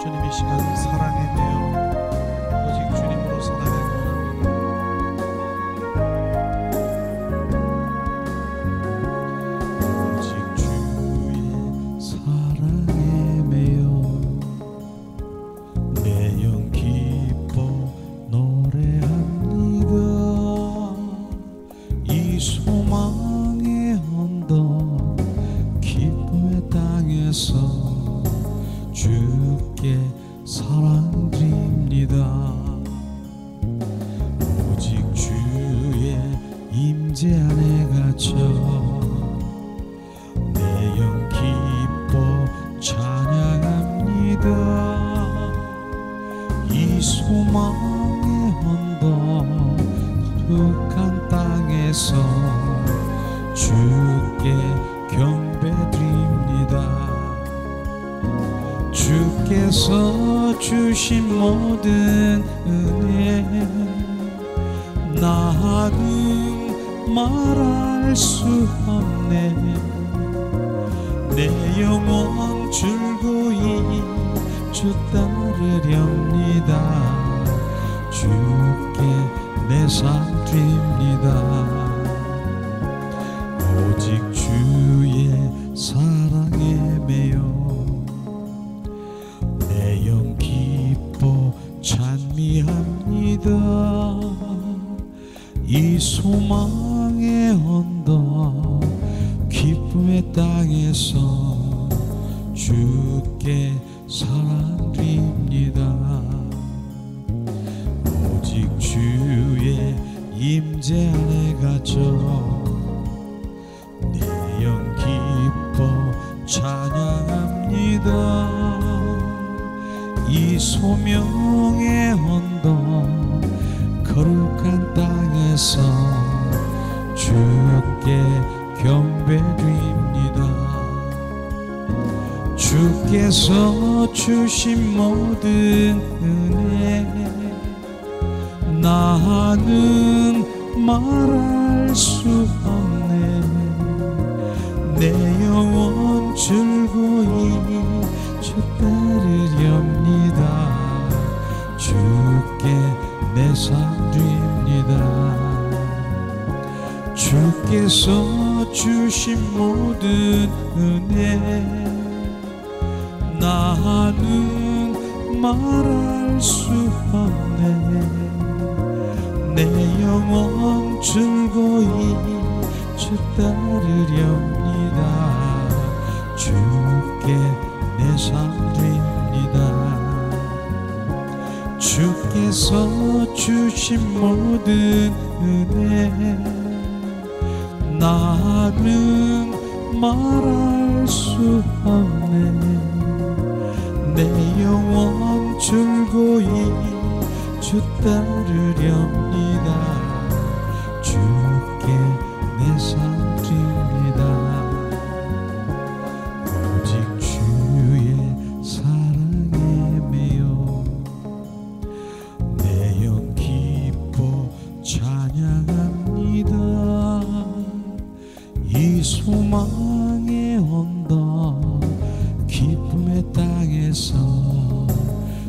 주님 이 시간 사랑에 매여 오직 주님으로 살아가기 원합니다. 오직 주의 사랑에 매여 내 영 기뻐 노래합니다. 이 소망의 언덕 기쁨의 땅에서 주께 사랑 드립니다. 오직 주의 임재 안에 갇혀 내 영 기뻐 찬양합니다. 이 소망의 언덕 거룩한 땅에서 주께 경배드립니다. 주께서 주신 모든 은혜 나는 말할 수 없네. 내 영혼 즐거이 주 따르렵니다. 주께 내 삶 드립니다. 오직 주의 사랑에 매여 찬미합니다. 이 소망의 언덕 기쁨의 땅에서 주께 사랑 드립니다. 오직 주의 임재 안에 갇혀 내 영 기뻐 찬양합니다. 이 소명의 언덕 거룩한 땅에서 주께 경배드립니다. 주께서 주신 모든 은혜 나는 말할 수 없네. 내 영혼 즐거이 주 따르렵니다. 주께 내 삶 드립니다. 주께서 주신 모든 은혜 나는 말할 수 없네. 내 영혼 즐거이 주 따르렵니다. 주께 내 삶 드립니다. 주께서 주신 모든 은혜 나는 말할 수 없네. 내 영혼 즐거이 주 따르렵니다. 주께 내 삶 드립니다. 소망의 언덕 기쁨의 땅에서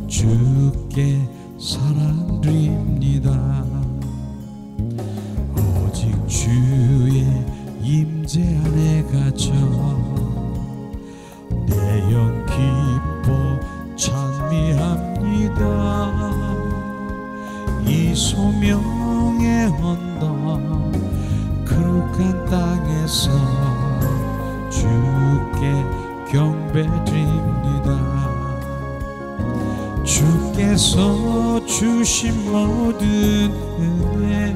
주께 사랑 드립니다. 오직 주의 임재 안에 갇혀 내 영 기뻐 찬미합니다. 이 소명의 언덕 거룩한 땅에서 주께 경배드립니다. 주께서 주신 모든 은혜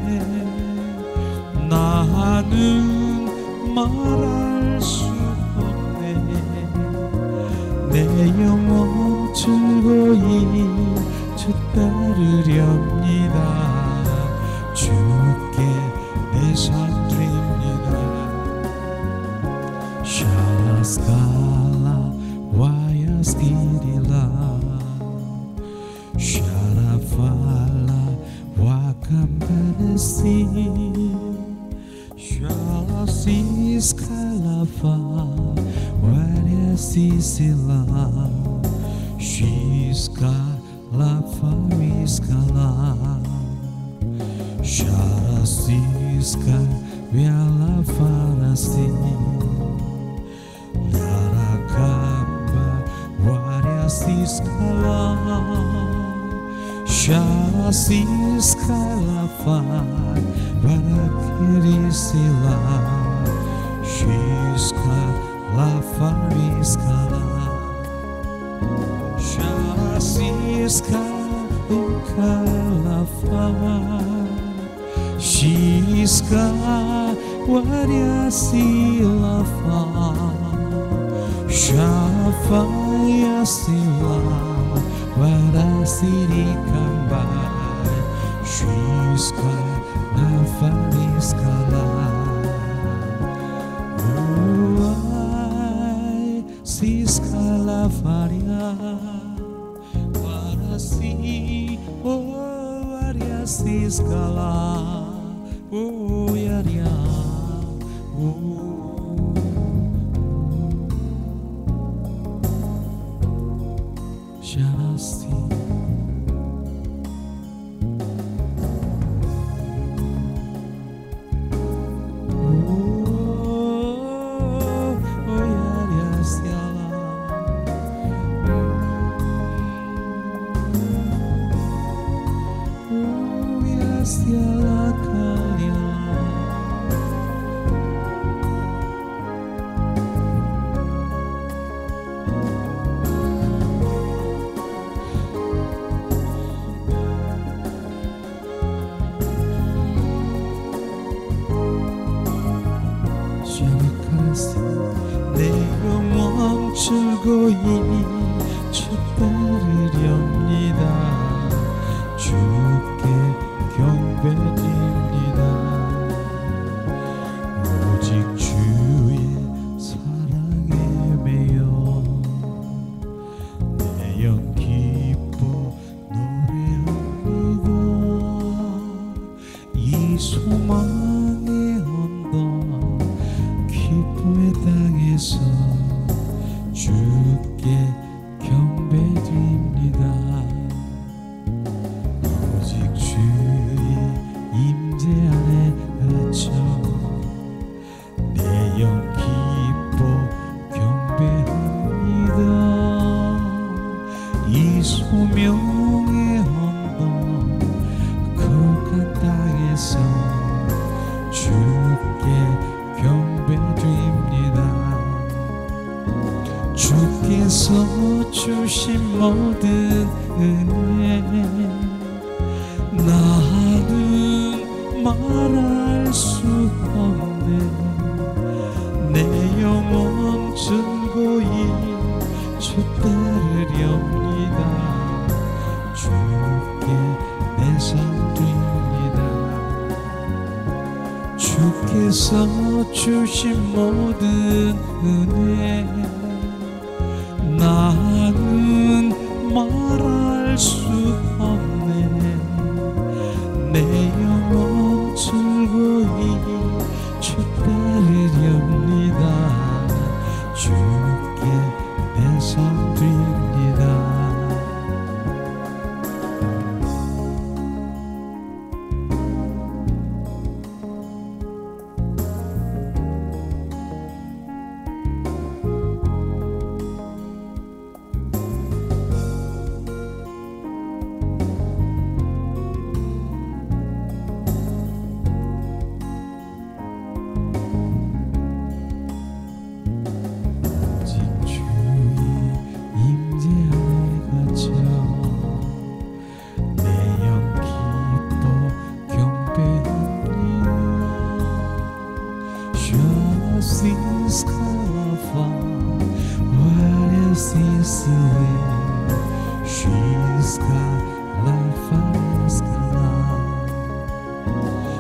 나는 말할 수 없네. 내 영혼 즐거이 주 따르렵니다. 주께 내 삶 Skala waya skirila Sharafala wakamberesi Shalasi skalafa waya sisila She Viala farasti Lara kamba Variasti skala Shasi skala far Varakirisila Shiska la fariskala Shasi skala far Shiska variasi lava Shafaya sila varasiri kambai Shiska nafariskala Uai siskala varia Varasi variasi skala yaria Shasti yaria stiala stiala kalia 내 영혼 즐거이 주 따르렵니다 주께 경배드립니다 오직 주의 사랑에 매여 내 영 기뻐 노래합니다 이 소망의 언덕 기쁨의 땅에서 주께 경배드립니다 오직 주의 임재 안에 갇혀 내 영 기뻐 경배합니다 이 소명의 언덕 거룩한 땅에서 주께 경배드립니다 주께서 주신 모든 은혜 나는 말할 수 없네 내 영혼 즐거이 주 따르렵니다 주께 내 삶 드립니다 주께서 주신 모든 은혜 나는 말할 수 없네 내 영혼 즐거이 주 따르렵니다 주께 내 삶 드립니다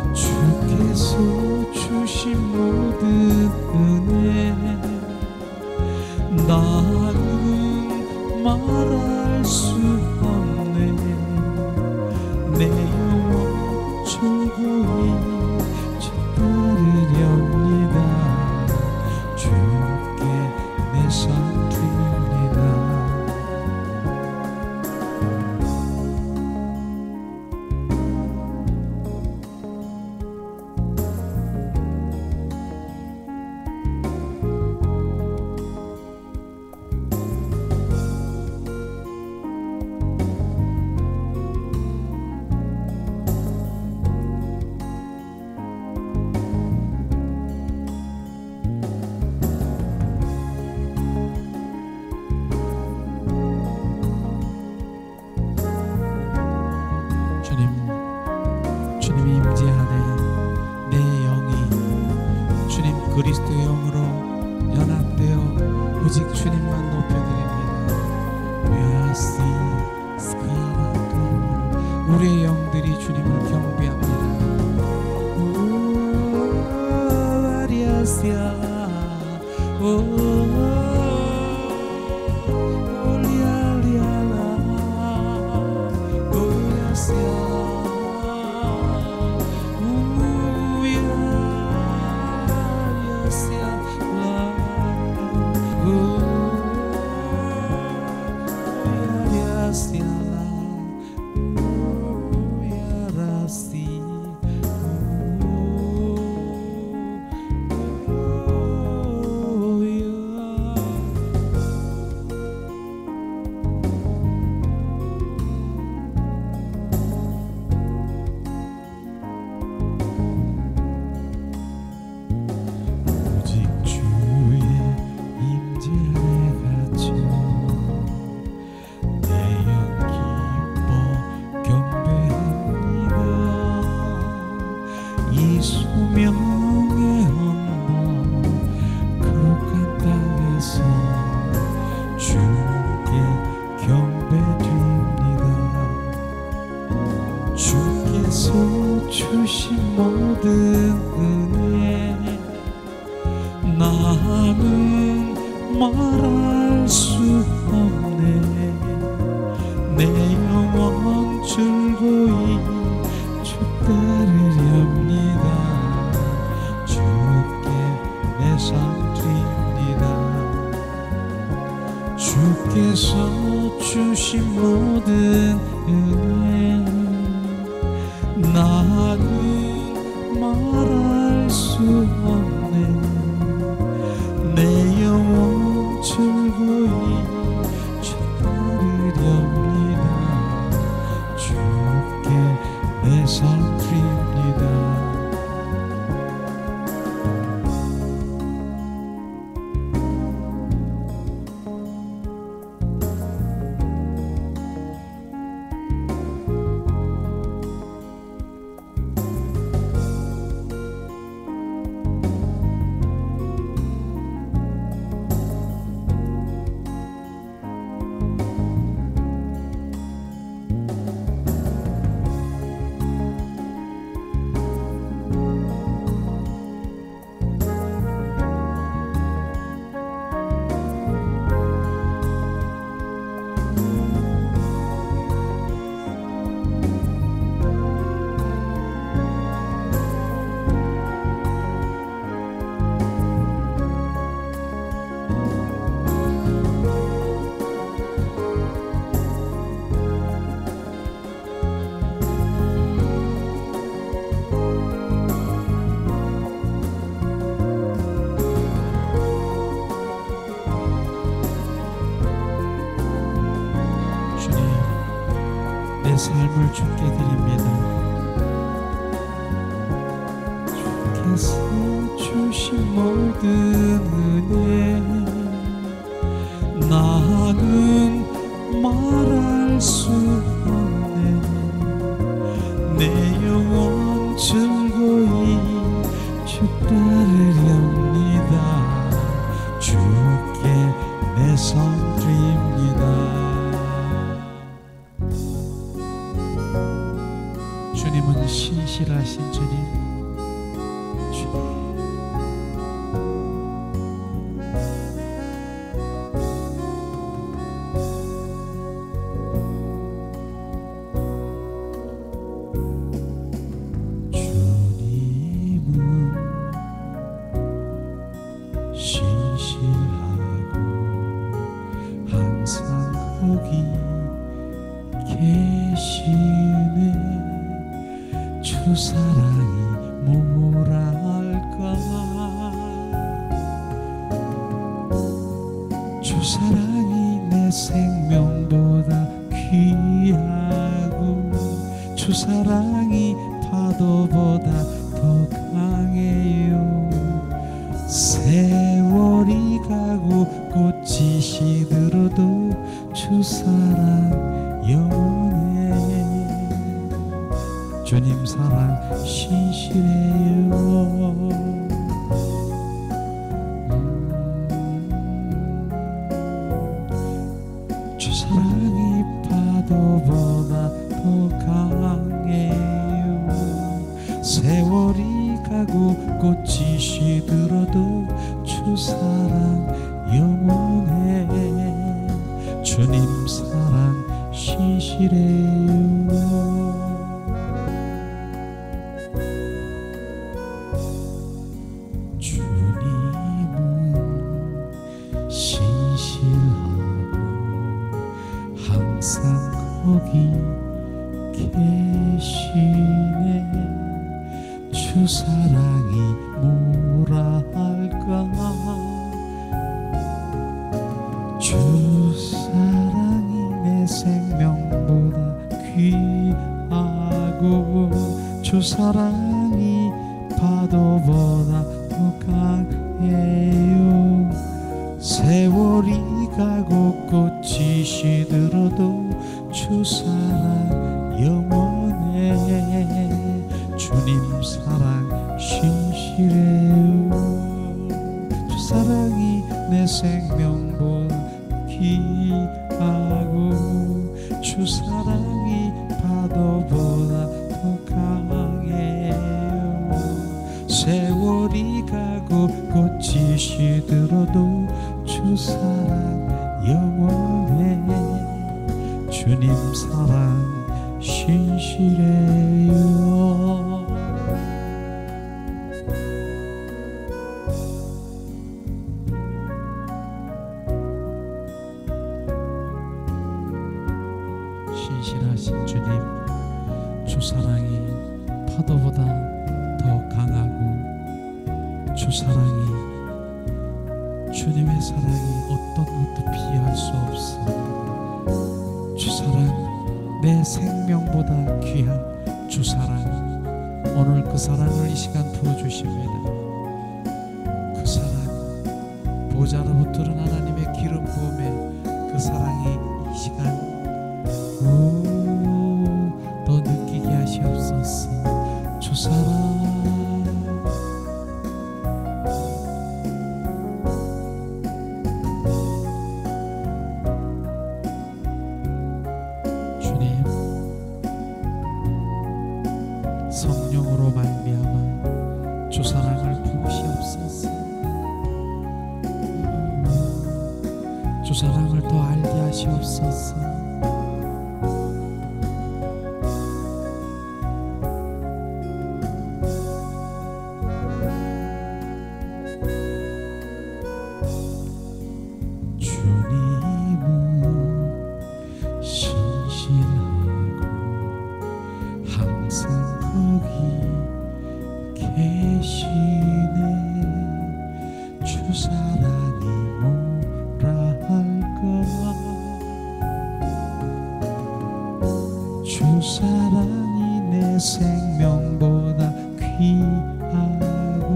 주께서 주신 모든 은혜 나는 말할 수 없네 내 영혼 즐거이 주 따르렵니다 주께 내 삶 드립니다 우리의 영들이 주님을 경배합니다. 소명의 언덕 거룩한 땅에서 주께 경배드립니다. 주께서 주신 모든 은혜 나는 말할 수 없네. 내 영혼 즐거이 주 따르렵니다. 주께 내 삶 드립니다. 주께서 주신 모든 은혜 나는 말할 수 없네. 내 영혼 즐거이 주 따르렵니다. 주께 내 삶 드립니다. 내 삶을 주께 드립니다. 주께서 주신 모든 은혜 나는 말할 수 없네. 내 영혼 즐거이 주 따르렵니다. 주께 내 삶 드립니다. 주님은 신실하신 주님. 주님은 신실하고 항상 거기 계시네. 주 사랑이 뭐랄까. 주 사랑이 내 생명보다 귀하고 주 사랑이 파도보다 더 강해요. 세월이 가고 꽃이 시들어도 주 사랑 영원해. 주님 사랑 신실해요. 주 사랑 사랑이 파도보다 더 강해요. 세월이 가고 꽃이 시들어도 주 사랑 영원해. 주님 사랑 신실해요. 항상 거기 계시네. 주 사랑이 뭐라 할까. 주 사랑이 내 생명보다 귀하고 주 사랑이 파도보다 더 강해요. 세월이 가고 꽃이 시들어도 주 사랑 영원해. 주님 사랑 신실해요. 주 사랑이 내 생명보다 귀하고 주 사랑이 파도보다 더 강해요. 세월이 가고 꽃이 시들어도 주 사랑 영원해. 주님 사랑 신실해요. 신실하신 주님, 주 사랑이 파도보다 더 강하고 주 사랑이 주님의 사랑이 어떤 것도 비할 수 없어. 주 사랑 내 생명보다 귀한 주 사랑, 오늘 그 사랑을 이 시간 부어주십니다. 그 사랑, 보좌로부터 하나님의 기름 부음에 그 사랑이 이 시간 더 느끼게 하시옵소서. 주 사랑 성령으로 말미암아 주 사랑을 부으시옵소서. 주 사랑을 더 알게 하시옵소서. 주님은 신실하고 항상 거기 계시네. 주 사랑이 뭐라 할까. 주 사랑이 내 생명보다 귀하고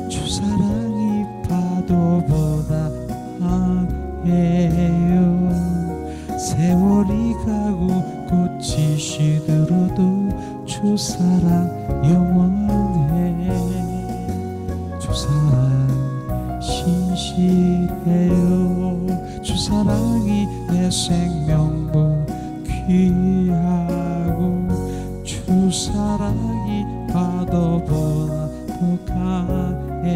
주 사랑이 파도보다 강해요. 세월이 가고 꽃이 시들어도 주 사랑 영원해. 주 사랑 신실해요. 주 사랑이 내 생명보다 귀하고 주 사랑이 파도보다 더 강해요.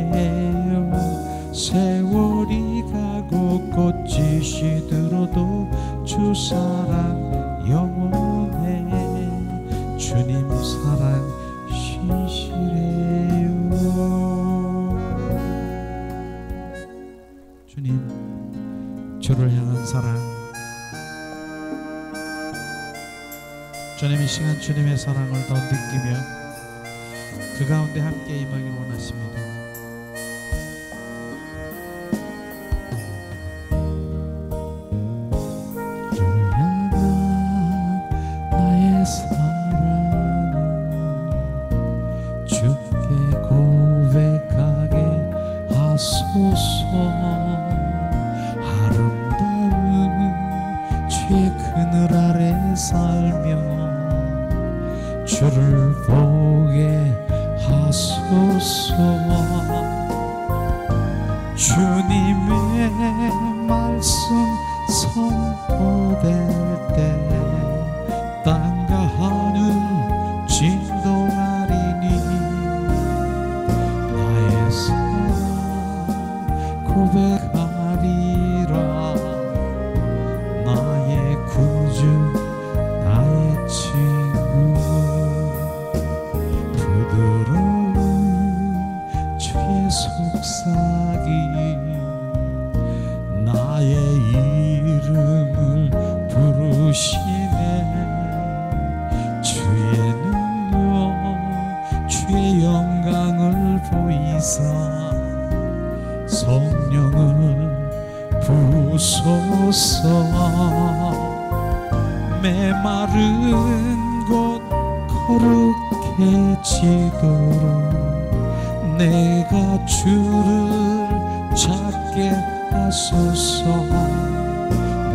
세월이 가고 꽃이 시들어도 주 사랑 영원해. 주님 사랑 신실해요. 주님, 주를 향한 사랑, 주님 이 시간 주님의 사랑을 더 느끼며 그 가운데 함께 임하길 원하십니다. 아름다운 주의 그늘 아래 살며 주를 보게 하소서. 주님의 말씀 선포 주시네. 주의 능력 주의 영광을 보이사 성령을 부소서. 메마른 곳 거룩해지도록 내가 주를 찾게 하소서.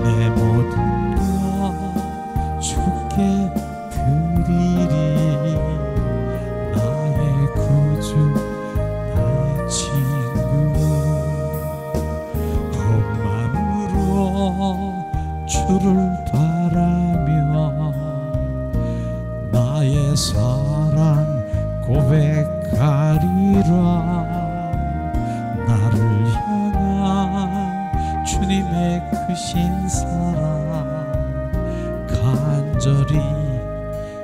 내 모든 것 주께 드리리. 나의 구주 나의 친구 온 마음으로 주를 바라며 나의 사랑 고백하리라. 나를 향한 주님의 크신 사랑 간절히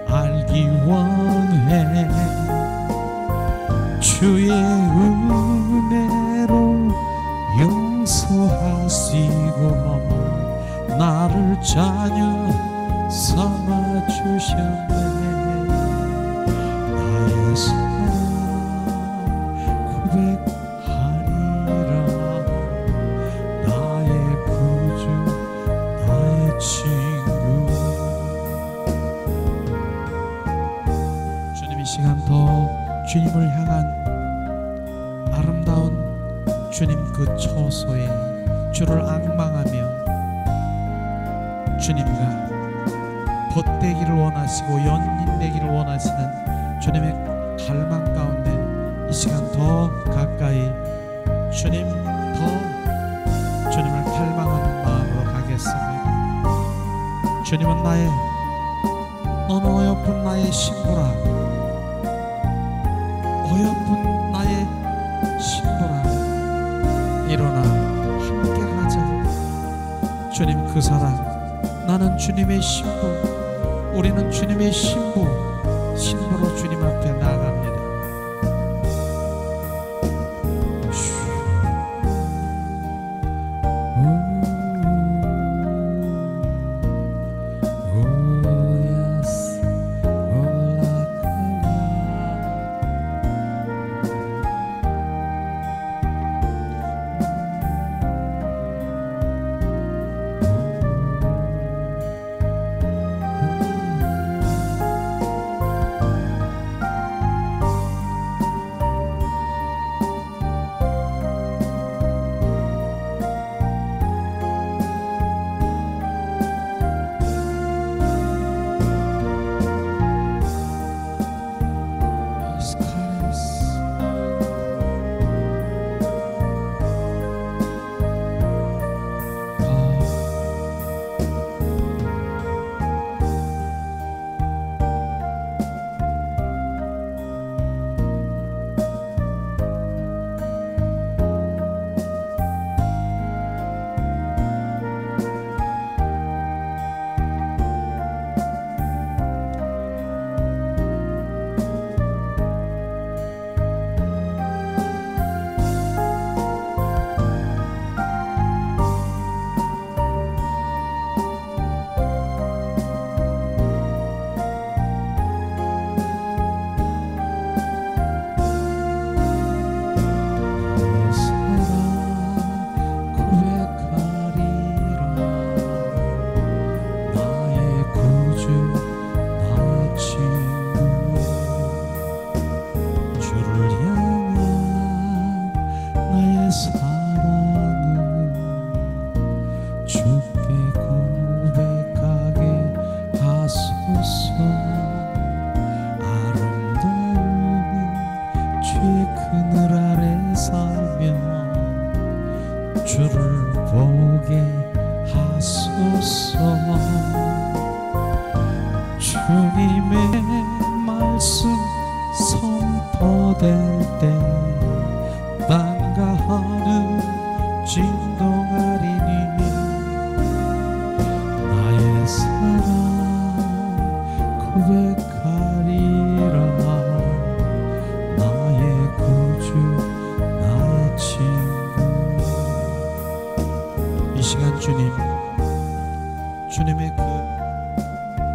알기 원해. 주의 은혜로 용서하시고 나를 자녀 삼아주셨네. 나의 사랑 고백하리라. 나의 구주 나의 친구. 주님 이 시간 더 주님을 향한 아름다운 주님 그 처소에 주를 앙망하며 주님과 벗되기를 원하시고 연인되기를 원하시는 주님의 갈망 가운데 이 시간 더 가까이 주님 더 주님을 갈망하는 마음으로 가겠습니다. 주님은 너는 어여쁜 나의 신부라. 어여쁜 나의 신부라. 일어나 함께 가자. 주님 그 사랑 나는 주님의 신부. 우리는 주님의 신부로 주님 앞에 나아갑니다. 주님의 말씀 선포될 때 땅과 하늘 진동하리니 나의 사랑 고백하리라 나의 구주 나의 친구. 이 시간 주님의 그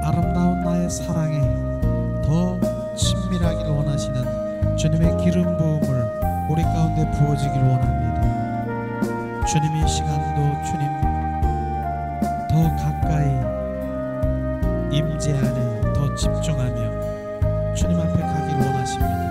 아름다운 나의 사랑에 더 친밀하기를 원하시는 주님의 기름 부음을 우리 가운데 부어지길 원합니다. 주님 이 시간도 주님 더 가까이 임재 안에 더 집중하며 주님 앞에 가길 원하십니다.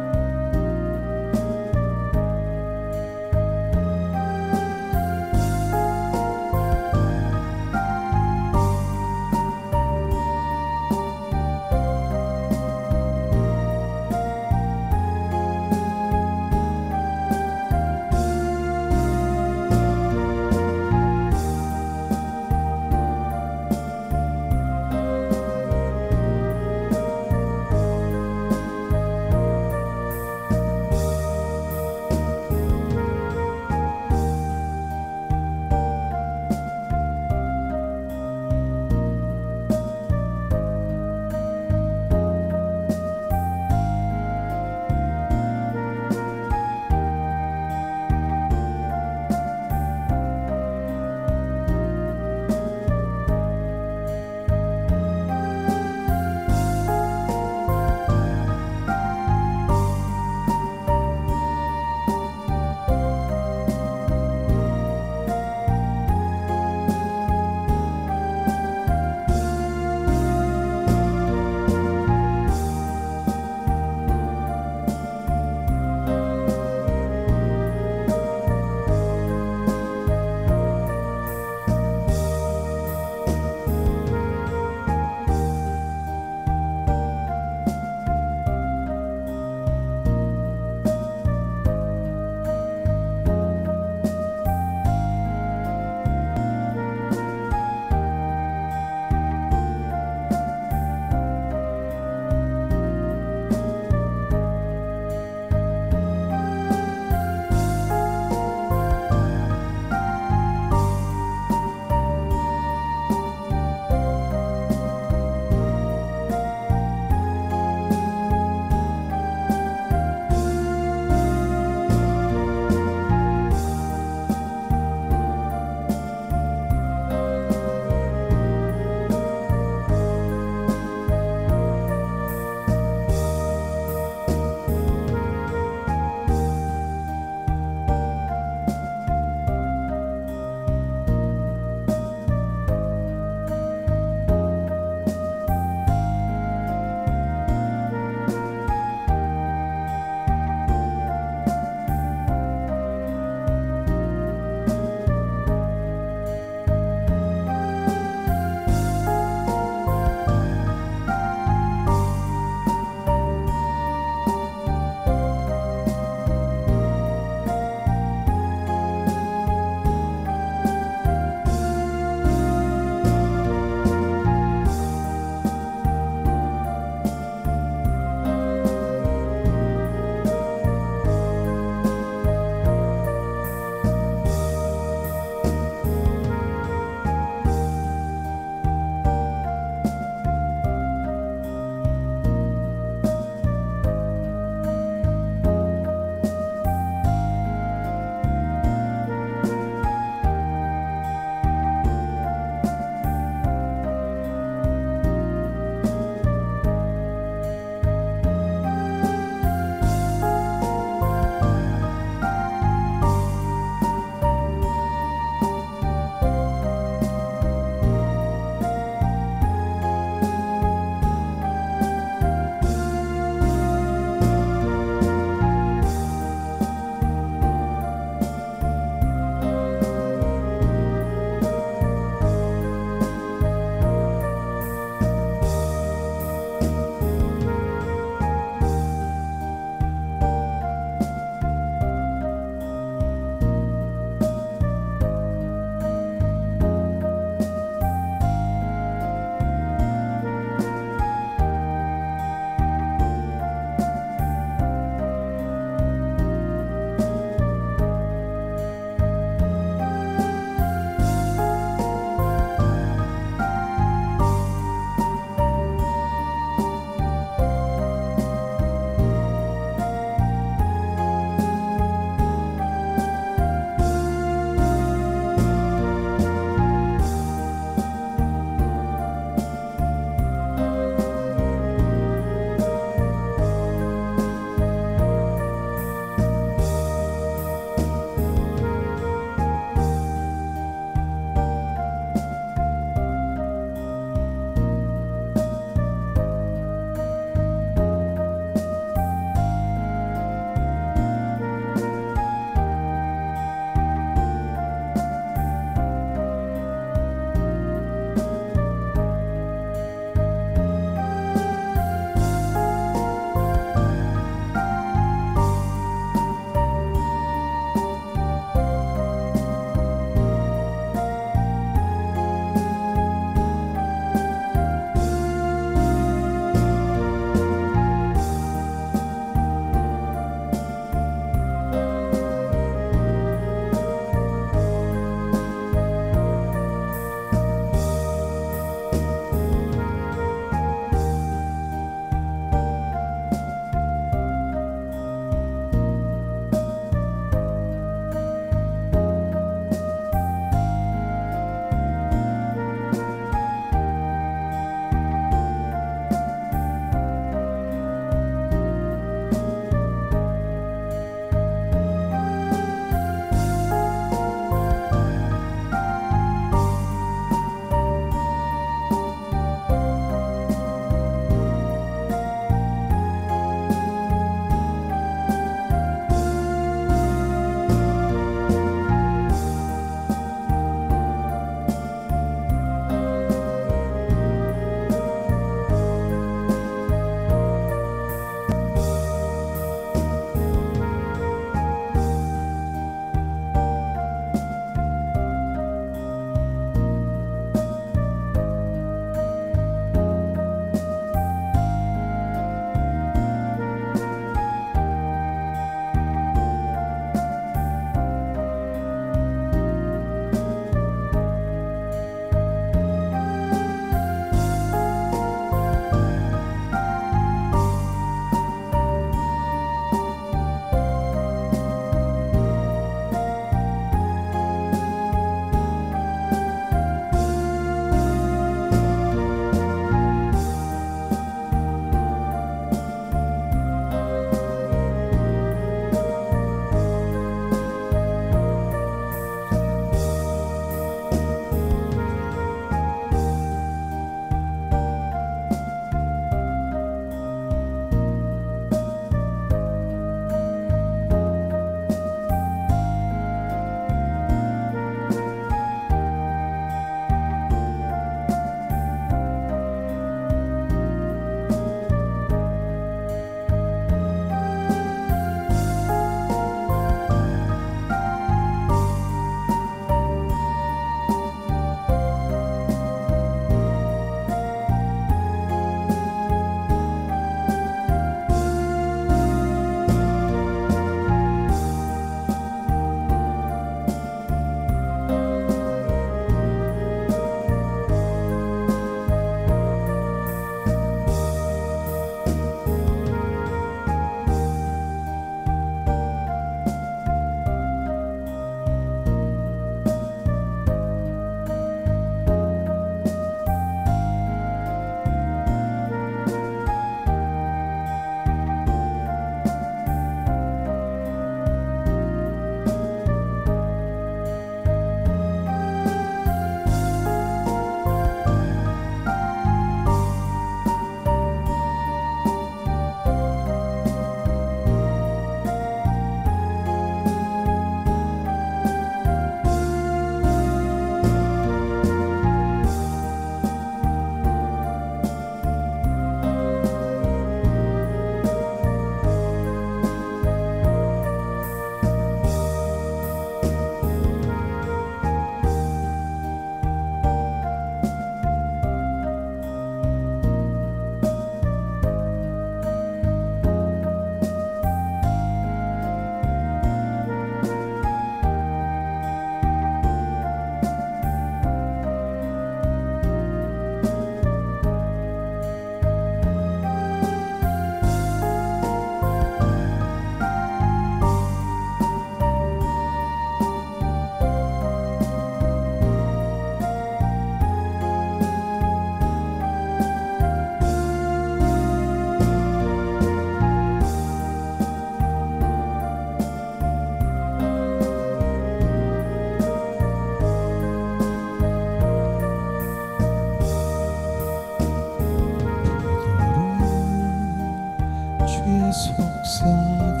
속삭이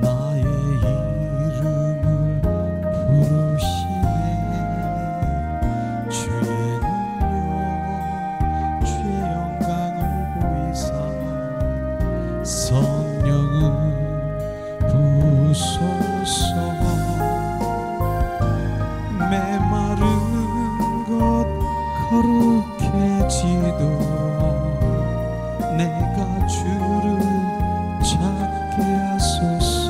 나의 이름을 부르시네. 주의 능력 주의 영광을 보이사 성령을 부소서. 메마른 것 거룩해지도 내가 주를 찾게 하소서.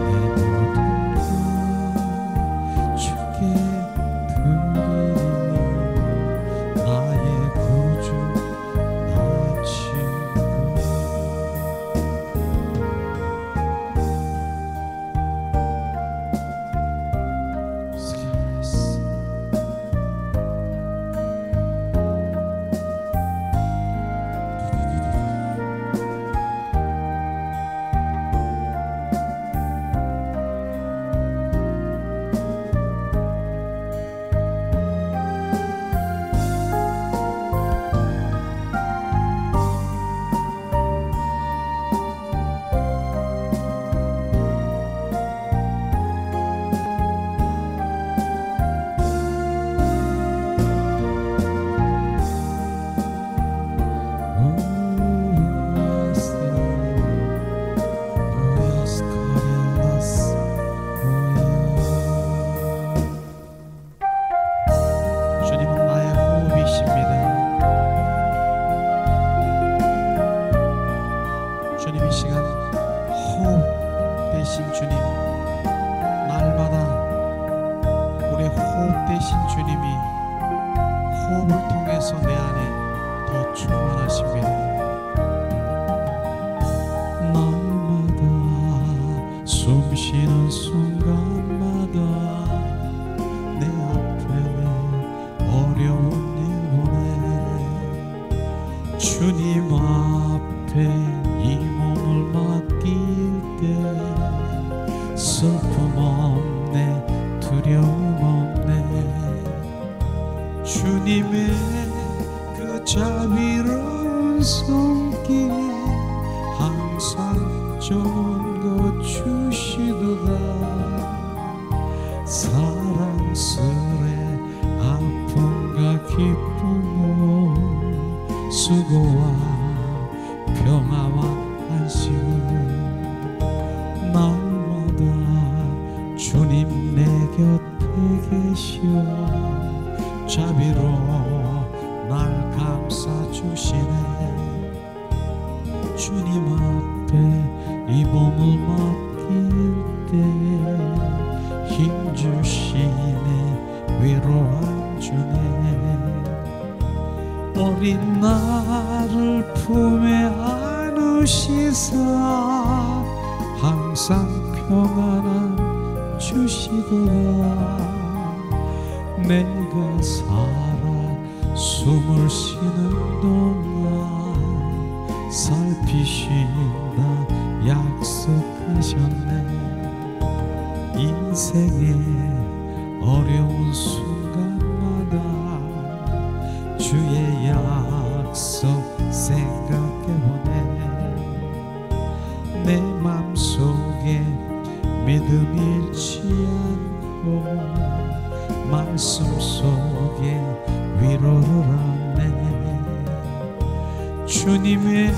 내 모든 것 주께 드리니 나의 구주 나의 친구. 주님은 나의 호흡이십니다. 주님 이 시간 호흡 되신 주님, 날마다 우리 호흡 되신 주님이 호흡을 통해서 내 안에 더 충만하십니다. 날마다 숨 쉬는 순간마다 내 앞에 어려운 일 보내 주님 앞에 이 몸을 맡길 때 슬픔 없네 두려움 없네. 주님의 그 자비로운 손길 항상 좋은 것 주시도다. 사랑스레 아픔과 기쁨 수고와 평화와 안식을 날마다 주님 내 곁에 계셔 자비로 날 감싸주시네. 주님 앞에 이 몸을 맡길 때 힘주시네 위로한 주네. 어린 나를 품에 안으시사 항상 평안함 주시더라. 내가 살아 숨을 쉬는 동안 살피신다 약속하셨네. 인생의 어려운 순간마다 주의 약속 생각해보네. 내 맘속에 믿음 잃지 않고 말씀 속에 위로를 얻네. 주님의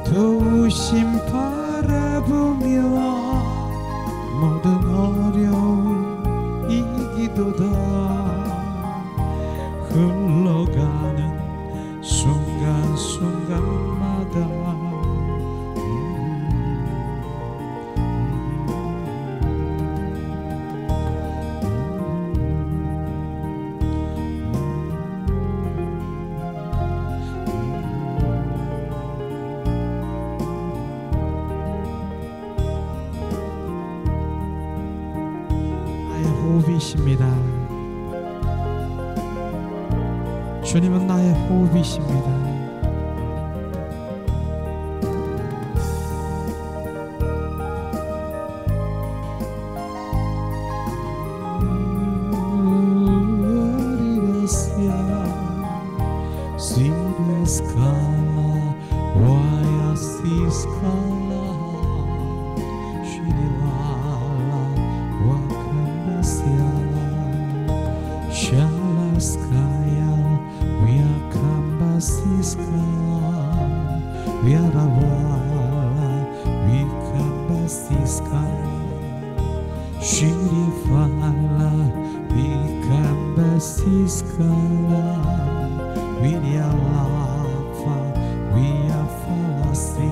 도우심 바라보며 모든 어려움 이기도다. 흘러가는 순간순간마다 나의 호흡이십니다. 주님은 나의 호흡이십니다. Sirius God Wayasiskala Shiriwala Wakambasiala Shalaskaya Wiakambasiskala Wiarawala Wikambasiskala Shirifala Wikambasiskala Wiryalafa Wiafalasi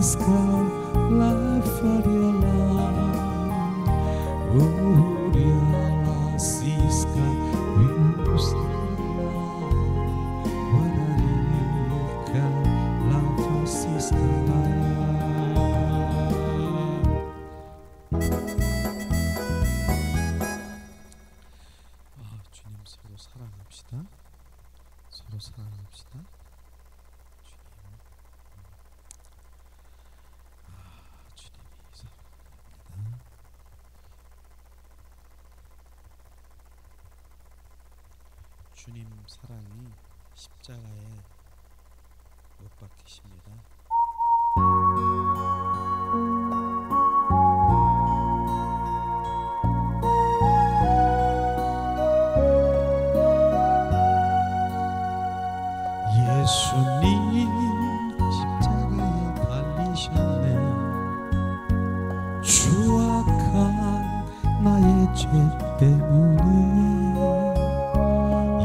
Uliasiskala Fariala Urialasiska Wiusila Wararika Lafasiskala. 주님 서로 사랑합시다. 서로 사랑합시다. 주님이 사랑합니다. 주님 사랑이 십자가에 못 박히십니다. 예수님 십자가에 달리셨네. 추악한 나의 죄 때문에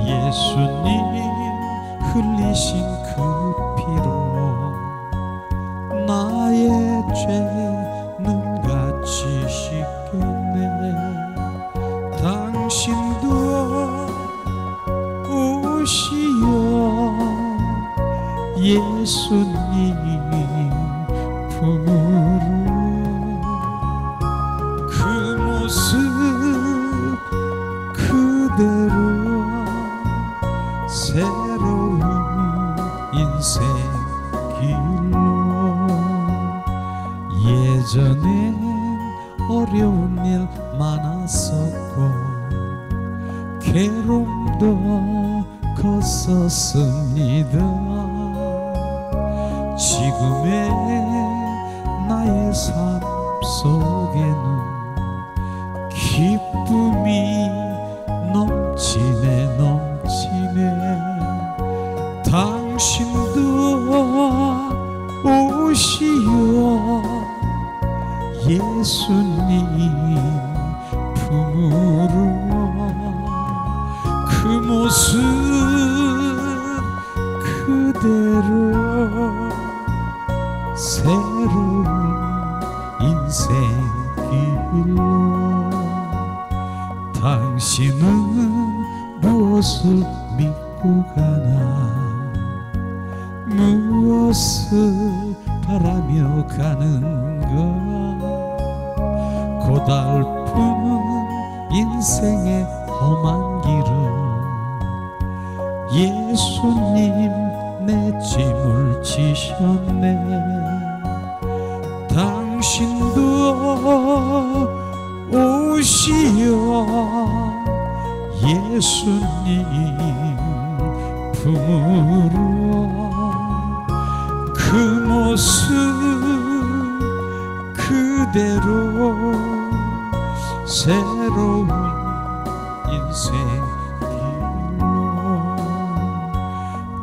예수님 흘리신 그 피로 나의 죄는 같이 씻겼네. 당신도 오시어 예수님 품으로 그 모습 그대로 새로운 인생 길로. 예전엔 어려운 일 많았었고 괴로움도 컸었습니다. 지금의 나의 삶 속에는 기쁨이 넘치네 넘치네. 당신도 오시어 예수님 품으로 그 모습 그대로 새로운 인생 길로. 당신은 무엇을 믿고 가나 무엇을 바라며 가는가. 고달픈 인생의 험한 길을 예수님 내 짐을 지셨네. 당신도 오시어 예수님 품으로 그 모습 그대로 새로운 인생 길로.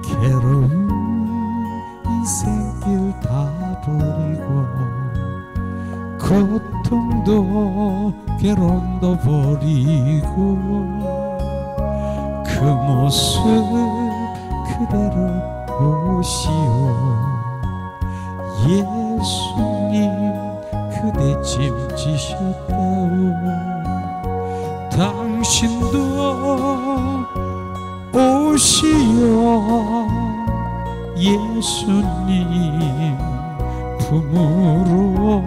괴로운 인생길 다 버리고 고통도 괴로움도 버리고 그 모습 그대로 오시오 예수님 그대 짐 지셨다오. 당신도 오시오 예수님 품으로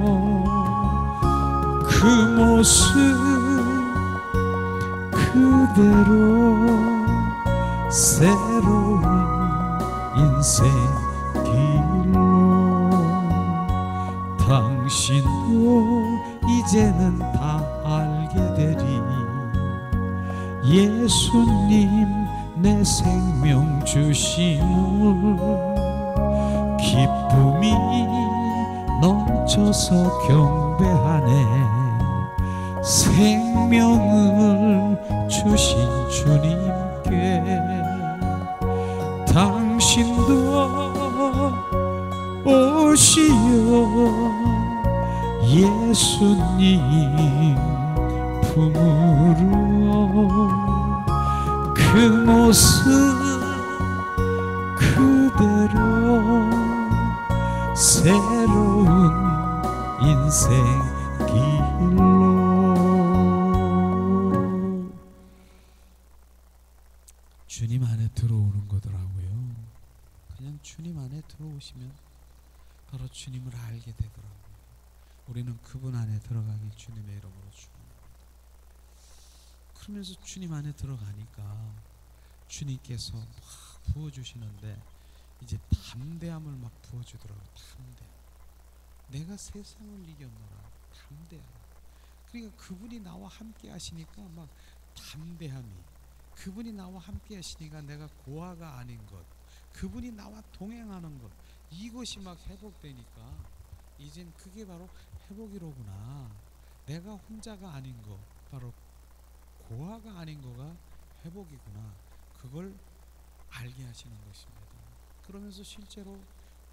그 모습 그대로 새로운 인생 길로. 당신도 이제는 다 알게 되리 예수님 내 생명 주심을 기쁨이 넘쳐서 경배하네. 생명을 주신 주님께 당신도 오시어 예수님 품으로 그 모습 그대로 새로운 인생 길로. 주님 안에 들어오는 거더라고요. 그냥 주님 안에 들어오시면 바로 주님을 알게 되더라고요. 우리는 그분 안에 들어가길 주님의 이름으로 축원합니다. 그러면서 주님 안에 들어가니까 주님께서 막 부어주시는데 이제 담대함을 막 부어주더라고요. 담대함. 내가 세상을 이겼노라. 담대함. 그러니까 그분이 나와 함께 하시니까 막 담대함이, 그분이 나와 함께 하시니까 내가 고아가 아닌 것, 그분이 나와 동행하는 것, 이것이 막 회복되니까 이젠 그게 바로 회복이로구나. 내가 혼자가 아닌 거, 바로 고아가 아닌 거가 회복이구나. 그걸 알게 하시는 것입니다. 그러면서 실제로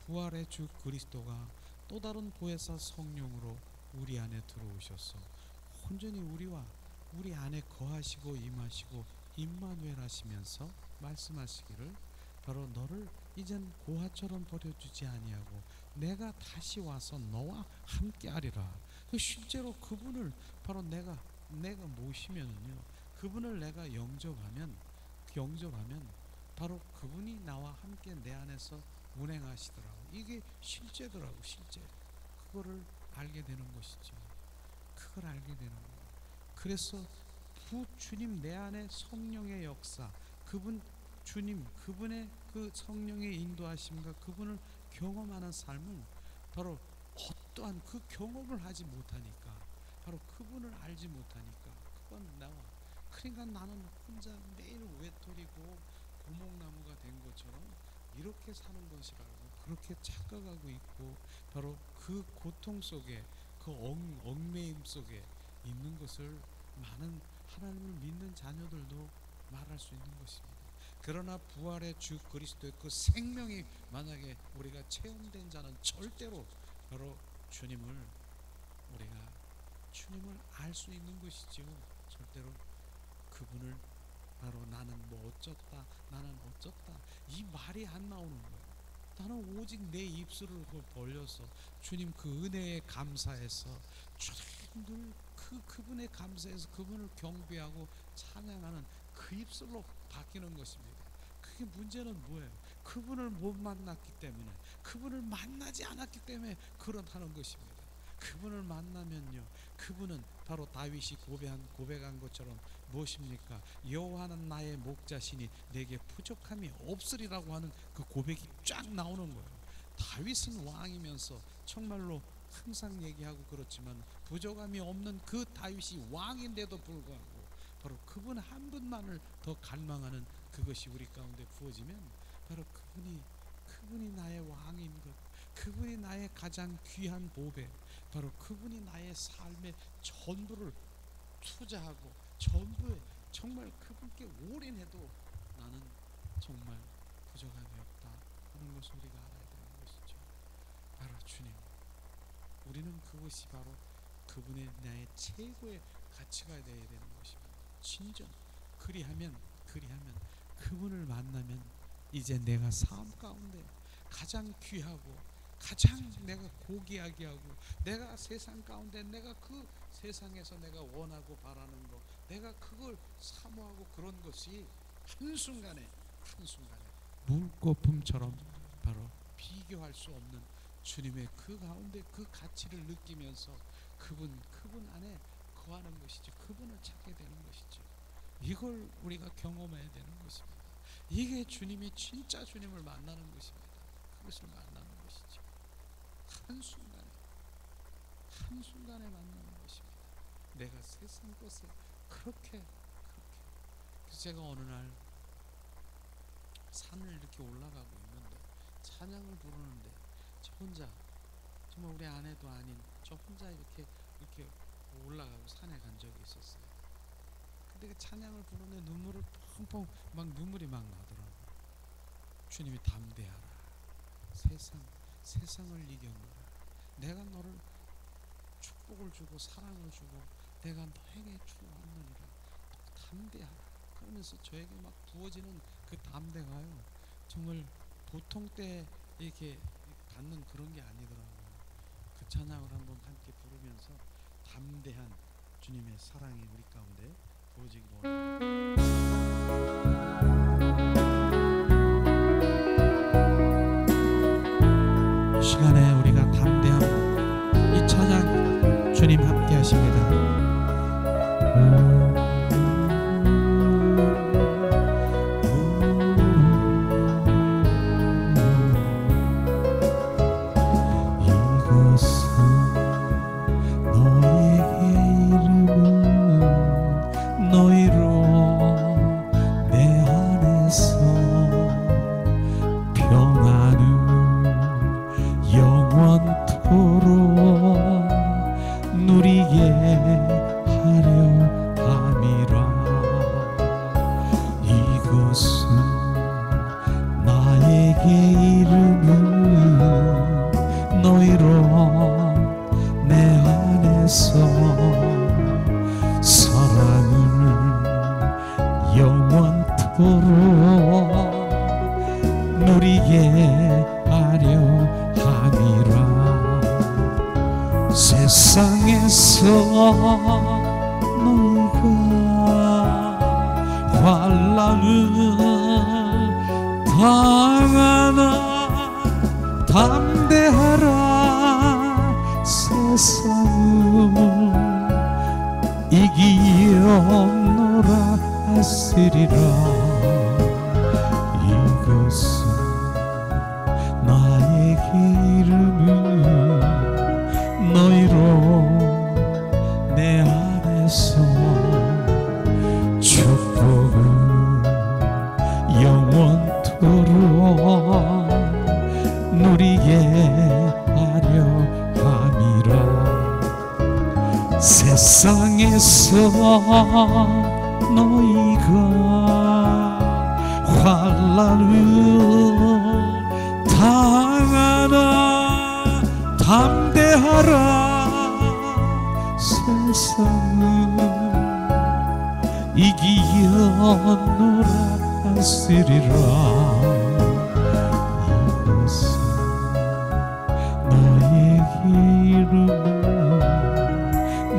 부활의 주 그리스도가 또 다른 보혜사 성령으로 우리 안에 들어오셔서 온전히 우리 안에 거하시고 임하시고 임마누엘 하시면서 말씀하시기를 바로 너를 이젠 고아처럼 버려두지 아니하고 내가 다시 와서 너와 함께하리라. 실제로 그분을 바로 내가 모시면은요, 그분을 내가 영접하면 바로 그분이 나와 함께 내 안에서 운행하시더라고. 이게 실제더라고. 실제 그거를 알게 되는 것이죠. 그걸 알게 되는 거예요. 그래서 주님 내 안에 성령의 역사, 그분의 그 성령의 인도하심과 그분을 경험하는 삶은 바로 어떠한 그 경험을 하지 못하니까, 바로 그분을 알지 못하니까 그건 나와. 그러니까 나는 혼자 매일 외톨이고 고목나무가 된 것처럼 이렇게 사는 것이라고 그렇게 착각하고 있고, 바로 그 고통 속에, 그 얽매임 속에 있는 것을 많은 하나님을 믿는 자녀들도 말할 수 있는 것입니다. 그러나 부활의 주 그리스도의 그 생명이 만약에 우리가 체험된 자는 절대로 바로 주님을 알 수 있는 것이죠. 절대로 그분을 바로 나는 뭐 어쩌다, 나는 어쩌다, 이 말이 안 나오는 거예요. 나는 오직 내 입술을 벌려서 주님 그 은혜에 감사해서 주님 늘 그분에 감사해서 그분을 경배하고 찬양하는 그 입술로 바뀌는 것입니다. 그게 문제는 뭐예요? 그분을 못 만났기 때문에, 그분을 만나지 않았기 때문에 그렇다는 것입니다. 그분을 만나면요, 그분은 바로 다윗이 고백한 것처럼 무엇입니까? 여호와는 나의 목자시니 내게 부족함이 없으리라고 하는 그 고백이 쫙 나오는 거예요. 다윗은 왕이면서 정말로 항상 얘기하고 그렇지만 부족함이 없는 그 다윗이 왕인데도 불구하고 바로 그분 한 분만을 더 갈망하는 그것이 우리 가운데 부어지면 바로 그분이 나의 왕인 것, 그분이 나의 가장 귀한 보배, 바로 그분이 나의 삶의 전부를 투자하고 전부에 정말 그분께 올인해도 나는 정말 부족함이 없다 하는 것을 우리가 알아야 되는 것이죠. 바로 주님, 우리는 그것이 바로 그분의 나의 최고의 가치가 되어야 되는 것입니다. 진정 그리하면 그분을 만나면 이제 내가 삶 가운데 가장 귀하고 가장 내가 고귀하게 하고, 내가 세상 가운데 내가 그 세상에서 내가 원하고 바라는 것, 내가 그걸 사모하고 그런 것이 한순간에 물거품처럼 바로 비교할 수 없는 주님의 그 가운데 그 가치를 느끼면서 그분 안에 거하는 것이죠. 그분을 찾게 되는 것이죠. 이걸 우리가 경험해야 되는 것입니다. 이게 주님이 진짜 주님을 만나는 것입니다. 그것을 만나는 것이죠. 한순간에 만나는 것입니다. 내가 세상 것에 그렇게 제가 어느 날 산을 이렇게 올라가고 있는데 찬양을 부르는데 저 혼자, 정말 우리 아내도 아닌 저 혼자 이렇게 올라가고 산에 간 적이 있었어요. 근데 그 찬양을 부르는데 눈물을 펑펑 눈물이 막 나더라고요. 주님이 담대하라, 세상을 이겨노라, 내가 너를 축복을 주고 사랑을 주고 내가 너에게 주었느니라, 담대하라. 그러면서 저에게 막 부어지는 그 담대가요, 정말 보통 때 이렇게 받는 그런 게 아니더라고요. 그 찬양을 한번 함께 부르면서 담대한 주님의 사랑이 우리 가운데 부어지기를 원합니다. 이 시간에 우리가 담대한 이 찬양 주님 함께 하십니다. 세상에서 너희가 환난을 당하나 담대하라, 세상을 이기었노라 하시리라. 이것은 나에게 이름을 너희로 내 안에서 축복을 영원토록 누리게 하려 함이라. 세상에서 너희가 환난을 당하나 담대하라, 세상을 이기었노라 하시리라. 이것은 너에게 이름을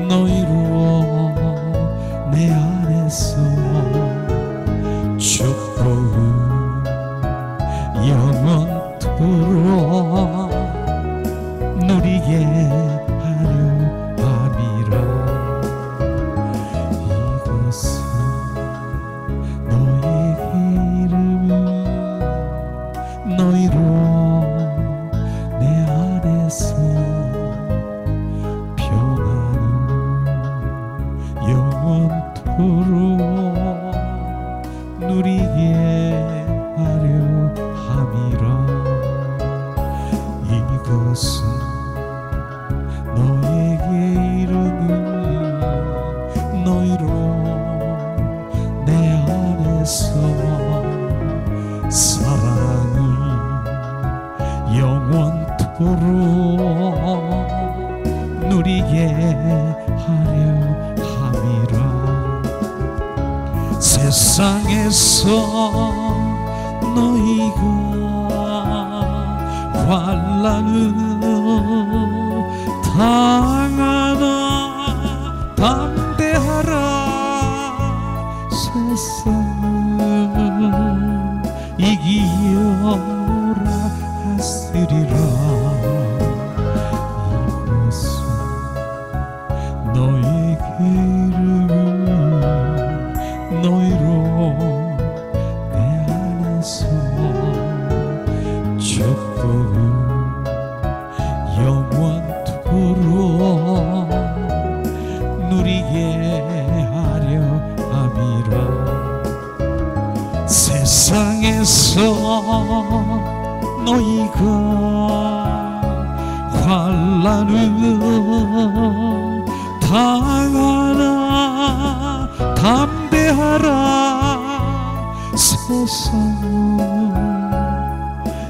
너희로 내 안에서 축복을 영원토록 누리게 하려 함이라. 이것은 너에게 이름을 너희로 내 안에서 평안을 영원토록 누리게 하려 함이라. 이것은 너에게 이름을 너희로 내 안에서 사랑을 영원토록 누리게 하려 함이라. 세상에서 너희가 환난을 당하나 담대하라, 세상을 이기어라 하시리라. 이것은 너에게 이름을 너희로 내 안에서 축복을 영원토록 누리게 하려 함이라. 너희가 환난을 당하나 담대하라. 세상을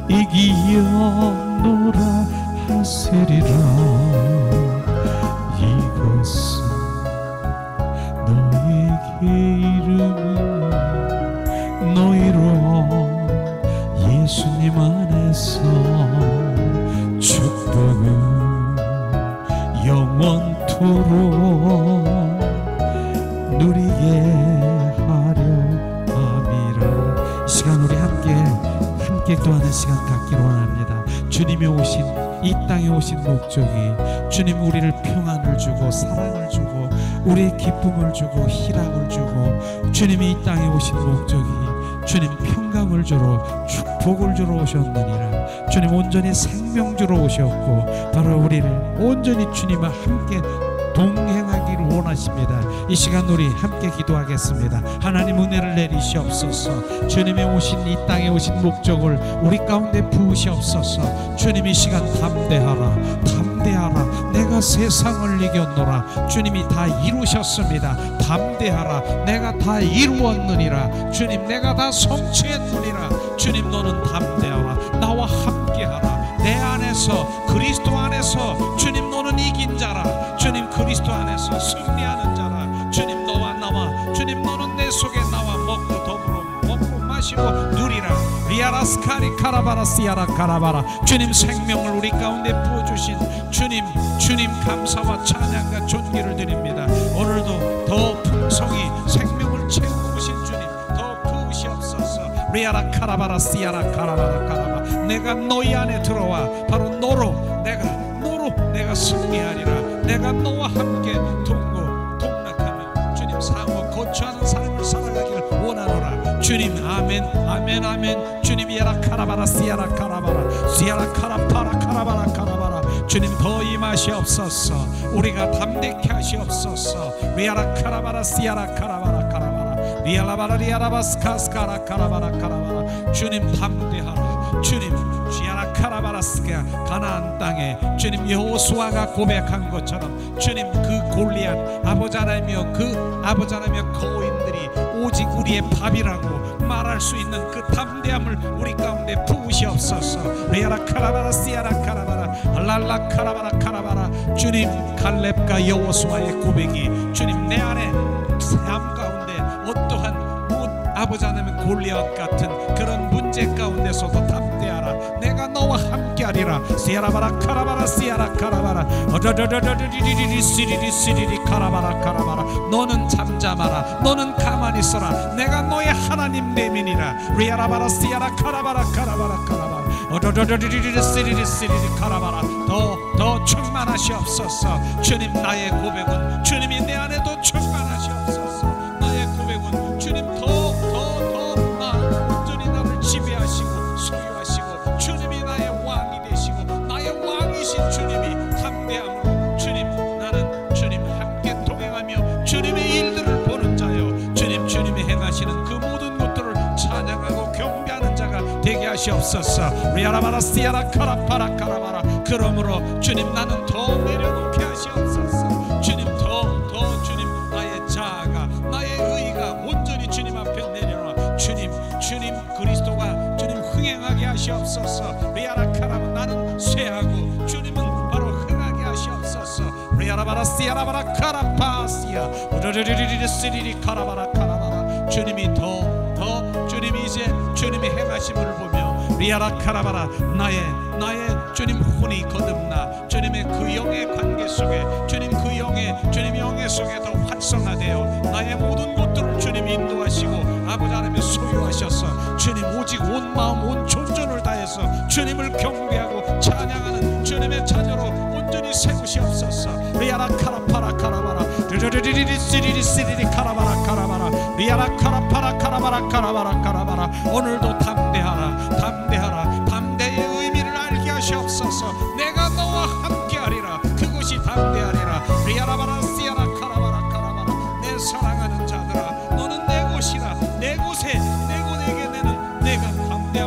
이기었노라 하시리라. 이것은 너에게 이름은 너희로 예수님 안에서 축복을 영원토록 누리게 하려 함이라. 이 시간 우리 함께 기도하는 시간 갖기로 원합니다. 주님이 오신 이 땅에 오신 목적이 주님 우리를 평안을 주고 사랑을 주고 우리의 기쁨을 주고 희락을 주고 주님이 이 땅에 오신 목적이 주님 평강을 주러 축복을 주러 오셨느니라. 주님 온전히 생명 주러 오셨고 바로 우리를 온전히 주님과 함께 동행하기를 원하십니다. 이 시간 우리 함께 기도하겠습니다. 하나님 은혜를 내리시옵소서. 주님이 오신 이 땅에 오신 목적을 우리 가운데 부으시옵소서. 주님 이 시간 담대하라 담대하라. 내가 세상을 이겼노라. 주님이 다 이루셨습니다. 담대하라. 내가 다 이루었느니라. 주님 내가 다 성취했느니라. 주님 너는 담대하라. 나와 함께하라. 내 안에서 그리스도 안에서 주님 너는 이긴 자라. 주님 그리스도 안에서 승리하는 자라. 주님 너와 나와 주님 너는 내 속에 나와 먹고 더불어 먹고 마시고 누리라. 리아라스카리 카라바라 시아라 카라바라. 주님 생명을 우리 가운데 부어주신 주님 감사와 찬양과 존귀를 드립니다. 오늘도 더 풍성히 생명을 채우신 주님 더 부으시옵소서. 리아라 카라바라 시아라 카라바라 카라바. 내가 너희 안에 들어와 바로 너로 내가 승리하리라. 내가 너와 함께 동락하며 주님 상호 거처하는 삶을 살아가기를 원하노라. 주님 아멘 아멘 아멘. 주님 야라 카라바라 시아라 카라바라 시아라 카라파라 카라바라 카라바라. 주님 더 임하시옵소서. 우리가 담대케 하시옵소서. 리아라 카라바라 시아라 카라바라 카라바라 리알라바라 리아라바스카스카라 카라바라 카라바라. 주님 담대하라. 주님 지아라 카라바라스가 가나안 땅에 주님 여호수아가 고백한 것처럼 주님 그 골리앗 아버지 하나님이여 그 아버지 하나님이여 거인들이 오직 우리의 밥이라고 말할 수 있는 그 담대함을 우리 가운데 부으시옵소서. 레아라 카라바라 시아라 카라바라 알랄라 카라바라 카라바라. 주님 갈렙과 여호수아의 고백이 주님 내 안에 삶 가운데 어떠한 아버지 하나님 골리앗 같은 그런 문제 가운데서도 담대하라. 내가 너와 함께하리라. 시아라바라 카라바라 시아라 카라바라 어더더더더리리리 시리리 시리리 카라바라 카라바라. 너는 잠잠하라. 너는 가만히 있어라. 내가 너의 하나님 내민이라. 리아라바라 시아라 카라바라 카라바라 카라바라 어더더더리리리 시리리 시리리 카라바라. 더 충만하시옵소서. 주님 나의 고백은 주님이 내 안에도 충만하시옵소서. 나의 고백은 주님 더 온전히 나를 지배하시고 소유하시고 주님이 나의 왕이 되시고 나의 왕이신 주님이 담대함으로 주님 나는 주님 함께 동행하며 주님의 일들을 보는 자요. 주님이 행하시는 그 모든 것들을 찬양하고 경배하는 자가 되게 하시옵소서. 리아라바라 시아라 카라파라 카라바라. 그러므로 주님 나는 더 내려놓게 하시옵소서. 주님 더 주님 나의 자아가 나의 의가 온전히 주님 앞에 내려놔. 주님 그리스도가 주님 흥행하게 하시옵소서. 리아라 카라바 나는 쇠하고 주님은 바로 흥하게 하시옵소서. 리아라바라 시아라바라 카라파시아 우르르르르르 시리리 카라바라 카라바라. 주님이 더 주님이 이제 주님이 행하심을 보며 리아라 카라바라 나의 주님 혼이 거듭나 주님의 그 영의 관계 속에 주님 그 영의 속에 더 활성화되어 나의 모든 것들을 주님 인도하시고 아버지 하나님의 소유하셔서 주님 오직 온 마음 온 존전을 다해서 주님을 경배하고 찬양하는 주님의 자녀로 온전히 세우시옵소서. 리아라 카라파라 카라바라 르르르리리 시리리 시리리 카라바라 카라바라 리아라 카라파라 카라바라 카라바라 카라바라. 오늘도 담대하라. 담대의 의미를 알게 하시옵소서. 내가 너와 함께하리라. 그것이 담대하리라. 리아라바라 시아라 카라바라 카라바라. 내 사랑하는 자들아 너는 내 곳이라. 내 곳에 내 곳에게 내는 내가 담대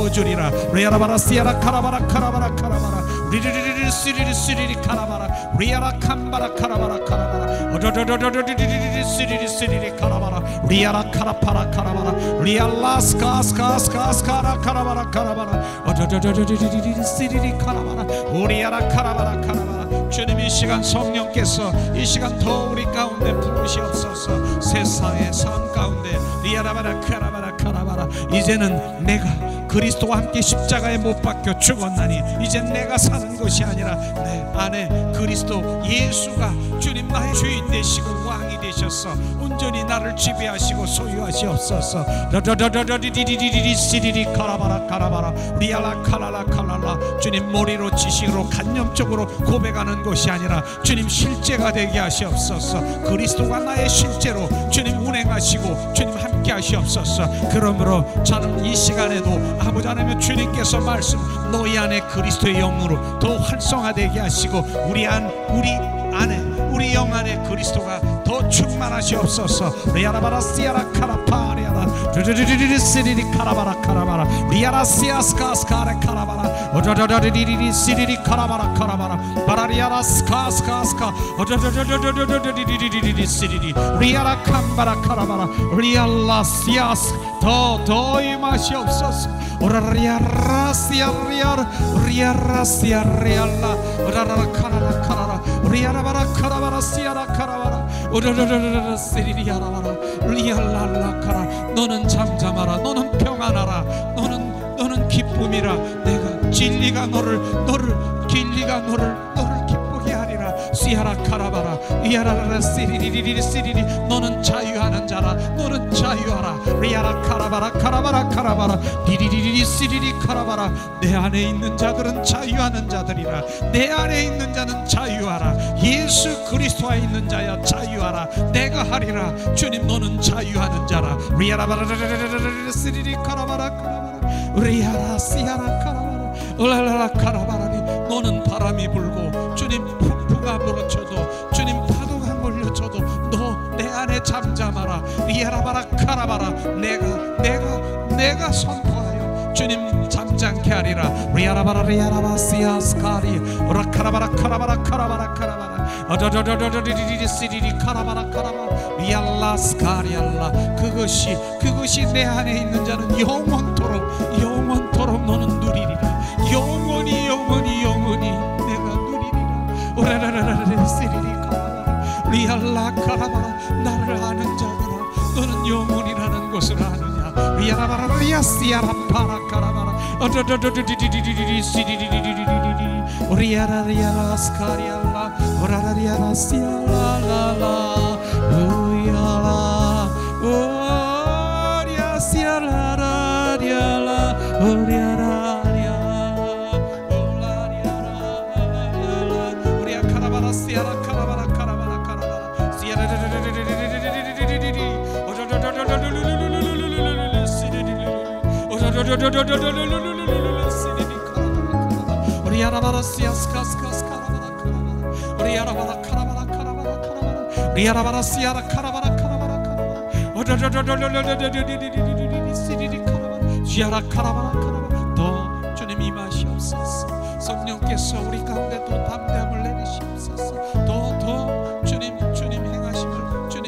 부어주리라. 리아라바라 시아라 카라바라 카라바라 카라바라 리리리리 시리리 시리리 카라바라 리아라 캄바라 카라바라 카라바라 오도도도도도리리리 시리리 시리리 카라바라 리아라 카라파라 카라바라 리알라 스카스카스카스카라 카라바라 카라바라 오도도도도리리리 시리리 카라바라 우리아라 카라바라 카라바라. 주님 이 시간 성령께서 이 시간 더 우리 가운데 부으시옵소서. 세상의 삶 가운데 리아라바라 카라바라 카라바라 이제는 내가 그리스도와 함께 십자가에 못 박혀 죽었나니 이제 내가 사는 것이 아니라 내 안에 그리스도 예수가 주님 나의 주인 되시고 왕이 되셔서 온전히 나를 지배하시고 소유하시옵소서. 라라라라리리리리리 시리리 카라바라 카라바라 리알라 카라라 카라라. 주님 머리로 지식으로 간념적으로 고백하는 것이 아니라 주님 실제가 되게 하시옵소서. 그리스도가 나의 실제로 주님 운행하시고 주님 함께 하시옵소서. 그러므로 저는 이 시간에도 아버지 하나님 주님께서 말씀 너희 안에 그리스도의 영으로 더 활성화되게 하시고 우리 안에 우리 영 안에 그리스도가 더 충만하시옵소서. 리아라바라 시아라 카라파리아라 르르르르르 시리리 카라바라 카라바라 리아라 시아스카스카레 카라바라 오다다다리리리 시리리 카라바라 카라바라 바라리아라 스카스카스카 오다다다다리리리 시리리 리아라 캄바라 카라바라 리알라 시아스 더 임하시옵소서. 오라리아라 시아리아라 리아라 시아리알라 오라라라 카라라 카라라 리아라바라 카라바라 시아라 카라바라 오라라라라 시리리아라바라 리알랄라 카라. 너는 잠잠하라. 너는 평안하라. 너는 기쁨이라. 내가 진리가 너를 기쁘게 하리라. 시아라 카라바라 이아라라 시리리리리 시리리. 너는 자유하는 자라. 너는 자유하라. 리아라 카라바라 카라바라 카라바라 리리리리 시리리 카라바라. 내 안에 있는 자들은 자유하는 자들이라. 내 안에 있는 자는 자유하라. 예수 그리스도에 있는 자야 자유하라. 내가 하리라. 주님 너는 자유하는 자라. 리아라바라라라라라 시리리 카라바라 카라바라 리아라 시아라 카라바라 올라라라 카라바라니. 너는 바람이 불고 주님 폭풍아 몰아쳐도 주님 파도가 몰려쳐도 너 내 안에 잠잠하라. 리아라바라 카라바라. 내가 선포하여 주님 잠잠케 하리라. 리아라바라 리아라바 시아스카리 오라카라바라 카라바라 카라바라 카라바라 어더더더더리리리 시리리 카라바라 카라바라 리알라 스카리알라. 그것이 내 안에 있는 자는 영원토록 너는 누리리라. 영원히 내가 누리리라. 오라라라라 시리리 카라바라 리알라 카라바라. 나를 아는 자들아 너는 영원이라는 것을 아느냐. 리아라바라 리아시아라 파라 카라바라 어더더더리리리리 시리리리리리리 리아라리아라 스카리알라 오라라리아라 시알라라라 우야라 오리아 시알라라리알라 오리아라리아 올라리아라 우리아 카라바라 시아라 카라바라 카라바라 카라바라 시아라리리리리리리리리리리 오도도도도도도도도도도도도 시리리리 오도도도도도도도도도도 시리리 카라바라 리아라바라 시아스카스카스카라바라 카라바라 리아라바라 카라바라 카라바라 카라바라 리아라바라 시아라 카라바라 카라바라 카라바라 오도도도도도도도도도도도도 시리리 카라바라 시아라 카라바라 카라바라. 더 주님 임하시옵소서. 성령께서 우리 가운데 또 담대함을 내리시옵소서. 더 주님 행하심을 주님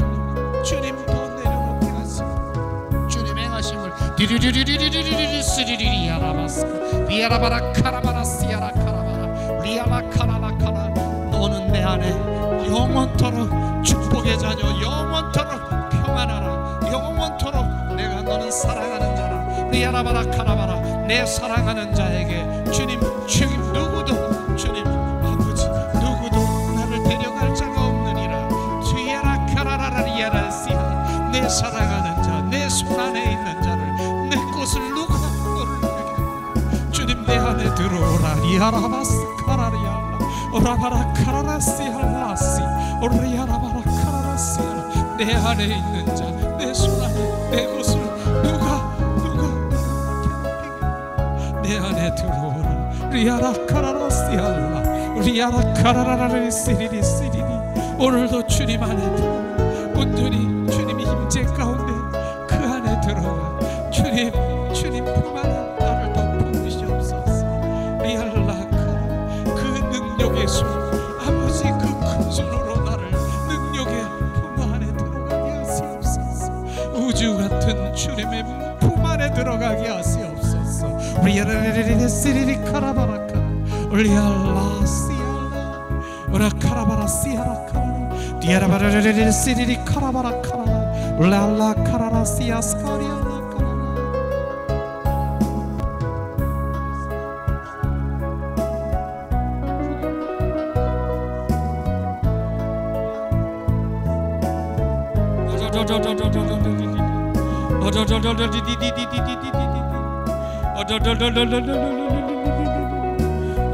더 내려놓게 하시고 주님 행하심을 디리리리리리리리 시리리리 아라바스카 리아라바라 카라바라 시아라 카라바라 리아라 카라라 카라. 너는 내 안에 영원토록 축복의 자녀 영원토록 평안하라. 영원토록 내가 너는 사랑하는 자라. 리아라바라 카라바라. 내 사랑하는 자에게 주님 누구도 주님 아버지 누구도 나를 데려갈 자가 없느니라. 뒤에라 카라라라 리아라시아. 내 사랑하는 자 내 손 안에 있는 자를 내 것을 누가 너를 내게 주님 내 안에 들어오라. 리아라바스 카라리알라 오라바라 카라라시알라시 오리아라바라 카라라시알. 내 안에 있는 자 내 손 안에 내 것을 누가 내 안에 들어오라. 리아라 카라라시알라 리아라 카라라라리 시리리 시리리. 오늘도 주님 안에 들어 온전히 주님이 임재 가운데 그 안에 들어가 주님 품 안에 나를 더 주님의 품 안에 들어가게 하시옵소서. 리아라리리리 시리리 카라바라카 리알라시알라 우라카라바라시아라카라 디아라바라리리 시리리 카라바라카라 랄라카라라시아스카리알라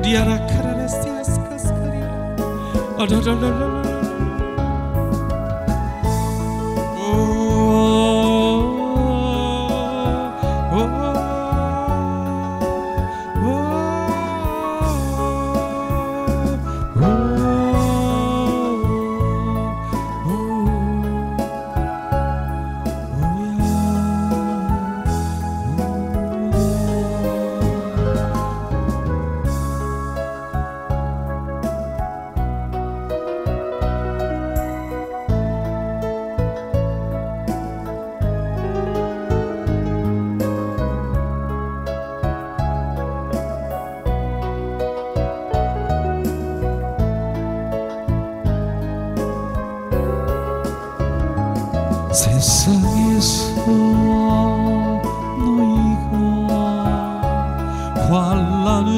리아라 카라라시아스 카스카리아 세상에서 너희가 환난을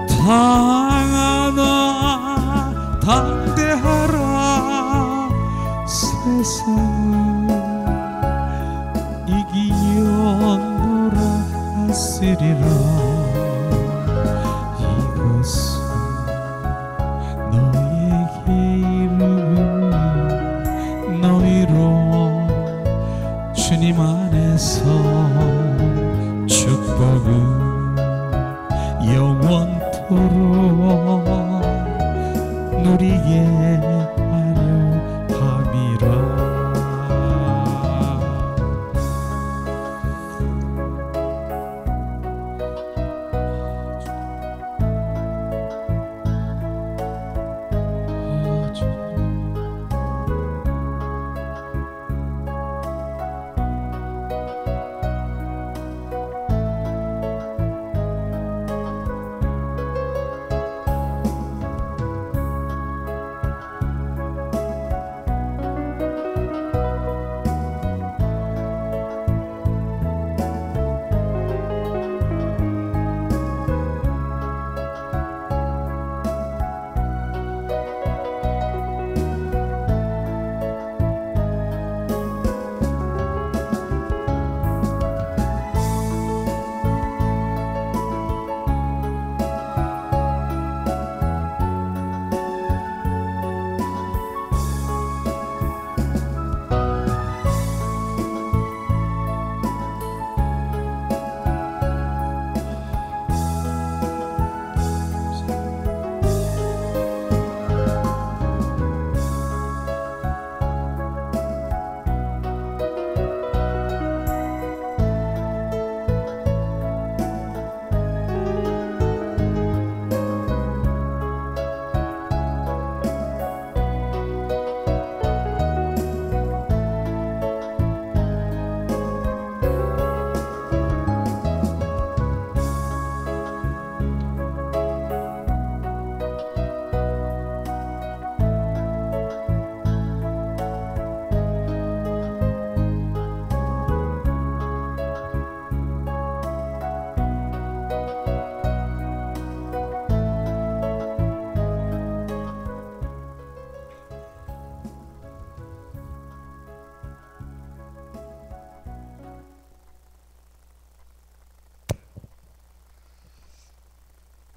당하나 담대하라. 세상을 이기었노라 하시리라. 이것은 너희에게 이르는 너희로 주님 안에서 축복은 영원토록 누리게 하려 함이라.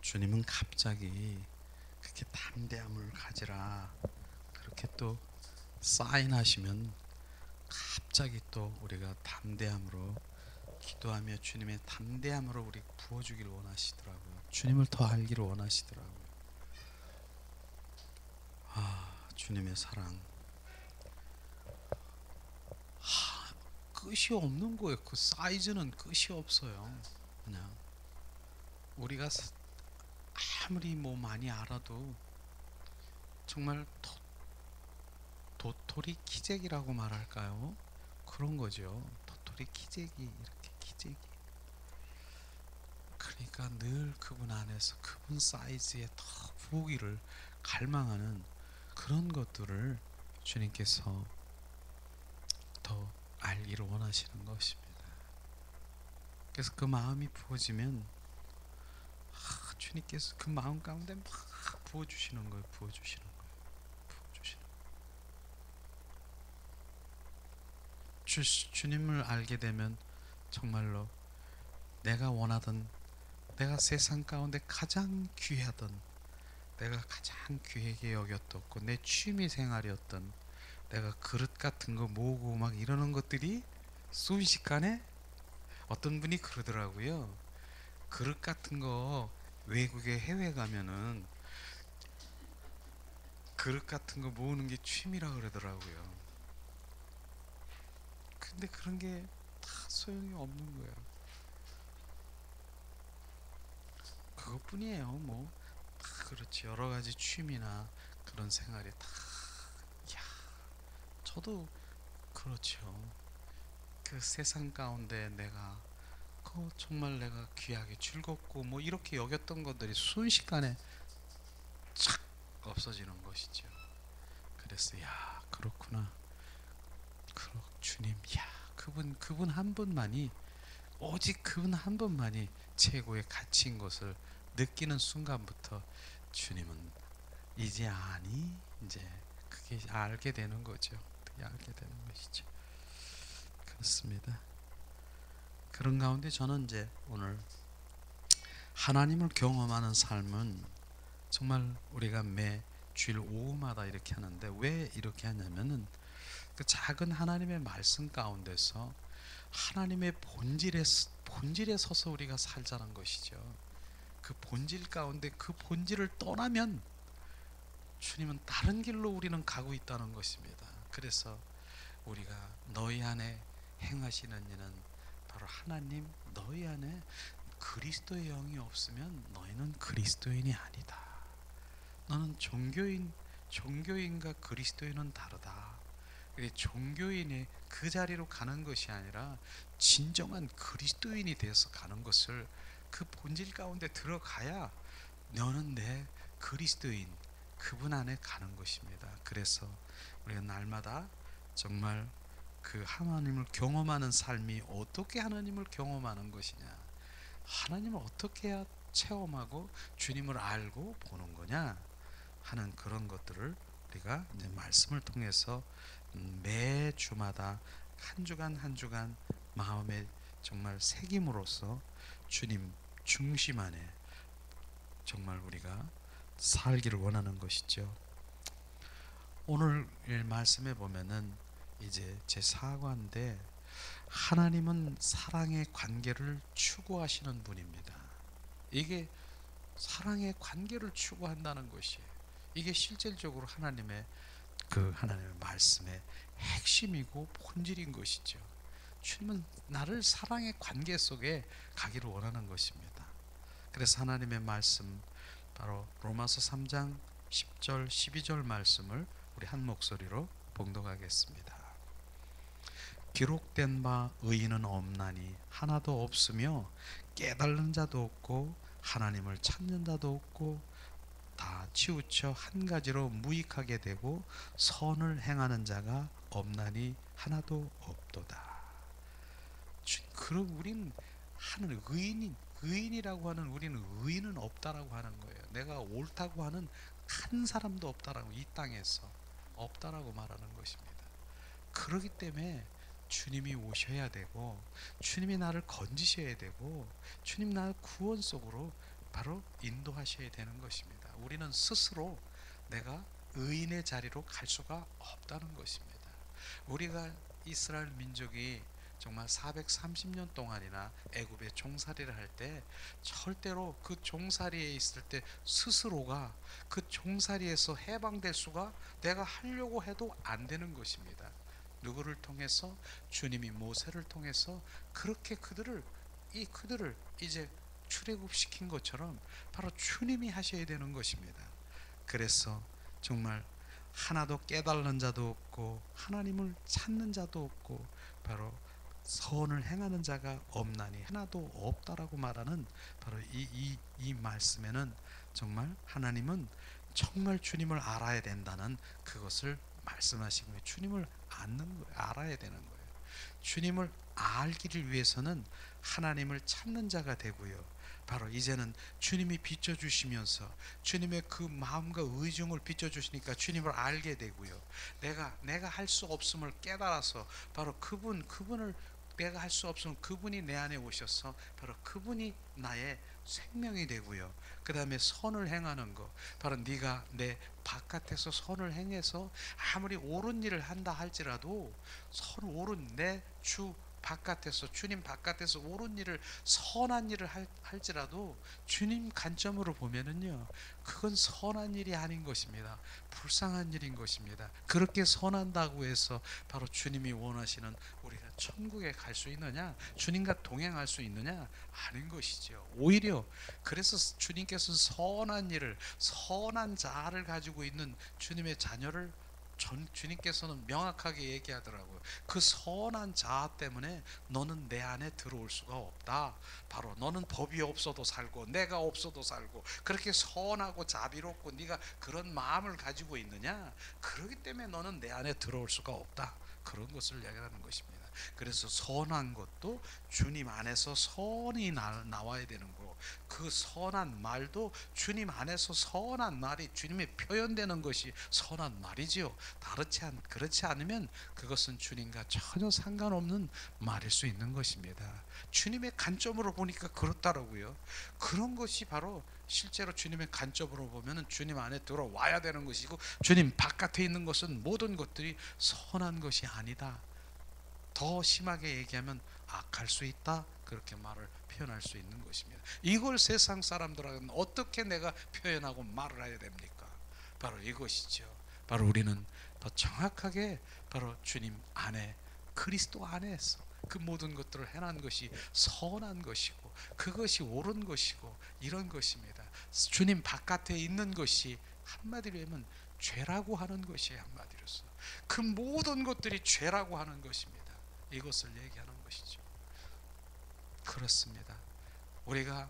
주님은 갑자기 그렇게 담대함을 가지라 그렇게 또 사인하시면 갑자기 또 우리가 담대함으로 기도하며 주님의 담대함으로 우리 부어주기를 원하시더라고요. 주님을 더 알기를 원하시더라고요. 주님의 사랑 끝이 없는 거예요. 그 사이즈는 끝이 없어요. 그냥 우리가 아무리 뭐 많이 알아도 정말 도토리 기적이라고 말할까요? 그런 거죠. 도토리 기재기, 이렇게 기재기. 그러니까 늘 그분 안에서 그분 사이즈의 더 부어기를 갈망하는 그런 것들을 주님께서 더 알기를 원하시는 것입니다. 그래서 그 마음이 부어지면 주님께서 그 마음 가운데 막 부어주시는 거예요. 부어주시는 거예요. 부어주시는 거예요. 주님을 알게 되면 정말로 내가 원하던, 내가 세상 가운데 가장 귀하던, 내가 가장 귀하게 여겼었고 내 취미 생활이었던, 내가 그릇 같은 거 모으고 막 이러는 것들이 순식간에, 어떤 분이 그러더라고요. 그릇 같은 거 외국에 해외 가면은 그릇 같은 거 모으는 게 취미라 그러더라고요. 근데 그런 게 다 소용이 없는 거예요. 그것뿐이에요. 뭐 다 그렇지. 여러 가지 취미나 그런 생활이 다, 야, 저도 그렇죠. 그 세상 가운데 내가 정말 내가 귀하게 즐겁고 뭐 이렇게 여겼던 것들이 순식간에 착 없어지는 것이죠. 그래서 야, 그렇구나. 주님, 야, 그분 한 분만이, 오직 그분 한 분만이 최고의 가치인 것을 느끼는 순간부터 주님은 이제 아니, 이제 그게 알게 되는 거죠. 그게 알게 되는 것이죠. 그렇습니다. 그런 가운데 저는 이제 오늘 하나님을 경험하는 삶은 정말 우리가 매 주일 오후마다 이렇게 하는데, 왜 이렇게 하냐면은 그 작은 하나님의 말씀 가운데서 하나님의 본질에 서서 우리가 살자는 것이죠. 그 본질 가운데 그 본질을 떠나면 주님은 다른 길로 우리는 가고 있다는 것입니다. 그래서 우리가 너희 안에 행하시는 이는 바로 하나님, 너희 안에 그리스도의 영이 없으면 너희는 그리스도인이 아니다. 너는 종교인과 그리스도인은 다르다. 종교인의 그 자리로 가는 것이 아니라 진정한 그리스도인이 되어서 가는 것을, 그 본질 가운데 들어가야 너는 내 그리스도인, 그분 안에 가는 것입니다. 그래서 우리가 날마다 정말 그 하나님을 경험하는 삶이 어떻게 하나님을 경험하는 것이냐, 하나님을 어떻게 해야 체험하고 주님을 알고 보는 거냐 하는 그런 것들을 우리가 이제 말씀을 통해서 매 주마다 한 주간 한 주간 마음에 정말 새김으로써 주님 중심 안에 정말 우리가 살기를 원하는 것이죠. 오늘 말씀에 보면은 이제 제 4과인데, 하나님은 사랑의 관계를 추구하시는 분입니다. 이게 사랑의 관계를 추구한다는 것이에요. 이게 실질적으로 하나님의 말씀의 핵심이고 본질인 것이죠. 주님은 나를 사랑의 관계 속에 가기를 원하는 것입니다. 그래서 하나님의 말씀, 바로 로마서 3장 10절 12절 말씀을 우리 한 목소리로 봉독하겠습니다. 기록된 바 의인은 없나니 하나도 없으며 깨달는 자도 없고 하나님을 찾는 자도 없고 다 치우쳐 한 가지로 무익하게 되고 선을 행하는 자가 없나니 하나도 없도다. 그럼 우리는 하는 의인이라고 하는, 우리는 의인은 없다라고 하는 거예요. 내가 옳다고 하는 한 사람도 없다라고, 이 땅에서 없다라고 말하는 것입니다. 그렇기 때문에 주님이 오셔야 되고, 주님이 나를 건지셔야 되고, 주님 나를 구원 속으로 바로 인도하셔야 되는 것입니다. 우리는 스스로 내가 의인의 자리로 갈 수가 없다는 것입니다. 우리가 이스라엘 민족이 정말 430년 동안이나 애굽의 종살이를 할 때 절대로 그 종살이에 있을 때 스스로가 그 종살이에서 해방될 수가, 내가 하려고 해도 안 되는 것입니다. 누구를 통해서? 주님이 모세를 통해서 그렇게 그들을 이제 출애굽시킨 것처럼 바로 주님이 하셔야 되는 것입니다. 그래서 정말 하나도 깨달는 자도 없고 하나님을 찾는 자도 없고 바로 선을 행하는 자가 없나니 하나도 없다라고 말하는 바로 이 말씀에는 정말 하나님은 정말 주님을 알아야 된다는 그것을 말씀하신 거예요. 주님을 아는 거예요. 알아야 되는 거예요. 주님을 알기를 위해서는 하나님을 찾는 자가 되고요. 바로 이제는 주님이 비춰주시면서 주님의 그 마음과 의중을 비춰주시니까 주님을 알게 되고요. 내가 할 수 없음을 깨달아서 바로 그분을 내가 할 수 없으면 그분이 내 안에 오셔서 바로 그분이 나의 생명이 되고요. 그 다음에 선을 행하는 거, 바로 네가 내 바깥에서 선을 행해서 아무리 옳은 일을 한다 할지라도 옳은 내 주 바깥에서 주님 바깥에서 옳은 일을 선한 일을 할지라도 주님 관점으로 보면은요 그건 선한 일이 아닌 것입니다. 불쌍한 일인 것입니다. 그렇게 선한다고 해서 바로 주님이 원하시는 우리가 천국에 갈 수 있느냐, 주님과 동행할 수 있느냐, 아닌 것이죠. 오히려 그래서 주님께서 선한 일을, 선한 자아를 가지고 있는 주님의 자녀를 주님께서는 명확하게 얘기하더라고요. 그 선한 자아 때문에 너는 내 안에 들어올 수가 없다. 바로 너는 법이 없어도 살고 내가 없어도 살고 그렇게 선하고 자비롭고 네가 그런 마음을 가지고 있느냐, 그렇기 때문에 너는 내 안에 들어올 수가 없다. 그런 것을 얘기하는 것입니다. 그래서 선한 것도 주님 안에서 선이 나와야 되는 거고, 그 선한 말도 주님 안에서 선한 말이 주님의 표현되는 것이 선한 말이지요. 그렇지 않으면 그것은 주님과 전혀 상관없는 말일 수 있는 것입니다. 주님의 관점으로 보니까 그렇더라고요. 그런 것이 바로 실제로 주님의 관점으로 보면 주님 안에 들어와야 되는 것이고, 주님 바깥에 있는 것은 모든 것들이 선한 것이 아니다. 더 심하게 얘기하면 악할 수 있다. 그렇게 말을 표현할 수 있는 것입니다. 이걸 세상 사람들하고는 어떻게 내가 표현하고 말을 해야 됩니까? 바로 이것이죠. 바로 우리는 더 정확하게 바로 주님 안에, 그리스도 안에서 그 모든 것들을 해난 것이 선한 것이고 그것이 옳은 것이고 이런 것입니다. 주님 바깥에 있는 것이 한마디로 하면 죄라고 하는 것이에요. 한마디로서 그 모든 것들이 죄라고 하는 것입니다. 이것을 얘기하는 것이죠. 그렇습니다. 우리가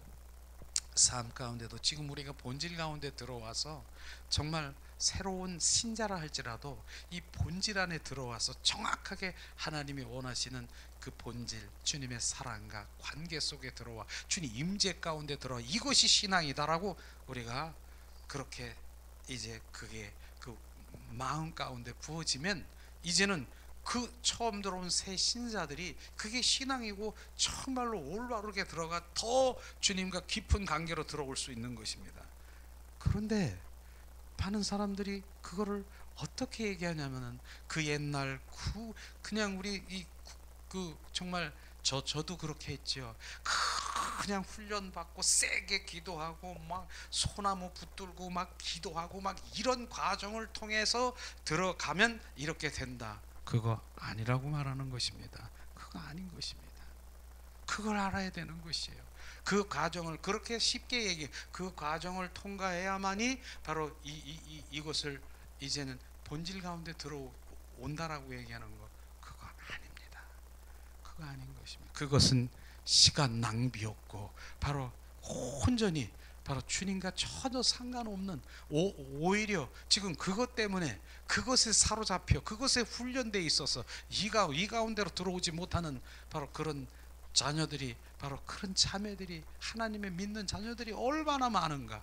삶 가운데도 지금 우리가 본질 가운데 들어와서 정말 새로운 신자라 할지라도 이 본질 안에 들어와서 정확하게 하나님이 원하시는 그 본질, 주님의 사랑과 관계 속에 들어와 주님 임재 가운데 들어와 이것이 신앙이다라고 우리가 그렇게 이제 그게 그 마음 가운데 부어지면 이제는 그 처음 들어온 새 신자들이 그게 신앙이고 정말로 올바르게 들어가 더 주님과 깊은 관계로 들어올 수 있는 것입니다. 그런데 많은 사람들이 그거를 어떻게 얘기하냐면은 그 옛날 그냥 우리 정말 저도 그렇게 했죠. 그냥 훈련 받고 세게 기도하고 막 소나무 붙들고 막 기도하고 막 이런 과정을 통해서 들어가면 이렇게 된다. 그거 아니라고 말하는 것입니다. 그거 아닌 것입니다. 그걸 알아야 되는 것이에요. 그 과정을 그렇게 쉽게 그 과정을 통과해야만이 바로 이것을 이제는 본질 가운데 들어온다라고 얘기하는 거, 그거 아닙니다. 그거 아닌 것입니다. 그것은 시간 낭비였고 바로 온전히 바로 주님과 전혀 상관없는 오히려 지금 그것 때문에 그것에 사로잡혀 그것에 훈련되어 있어서 이 가운데로 들어오지 못하는 바로 그런 자녀들이, 바로 그런 자매들이, 하나님의 믿는 자녀들이 얼마나 많은가.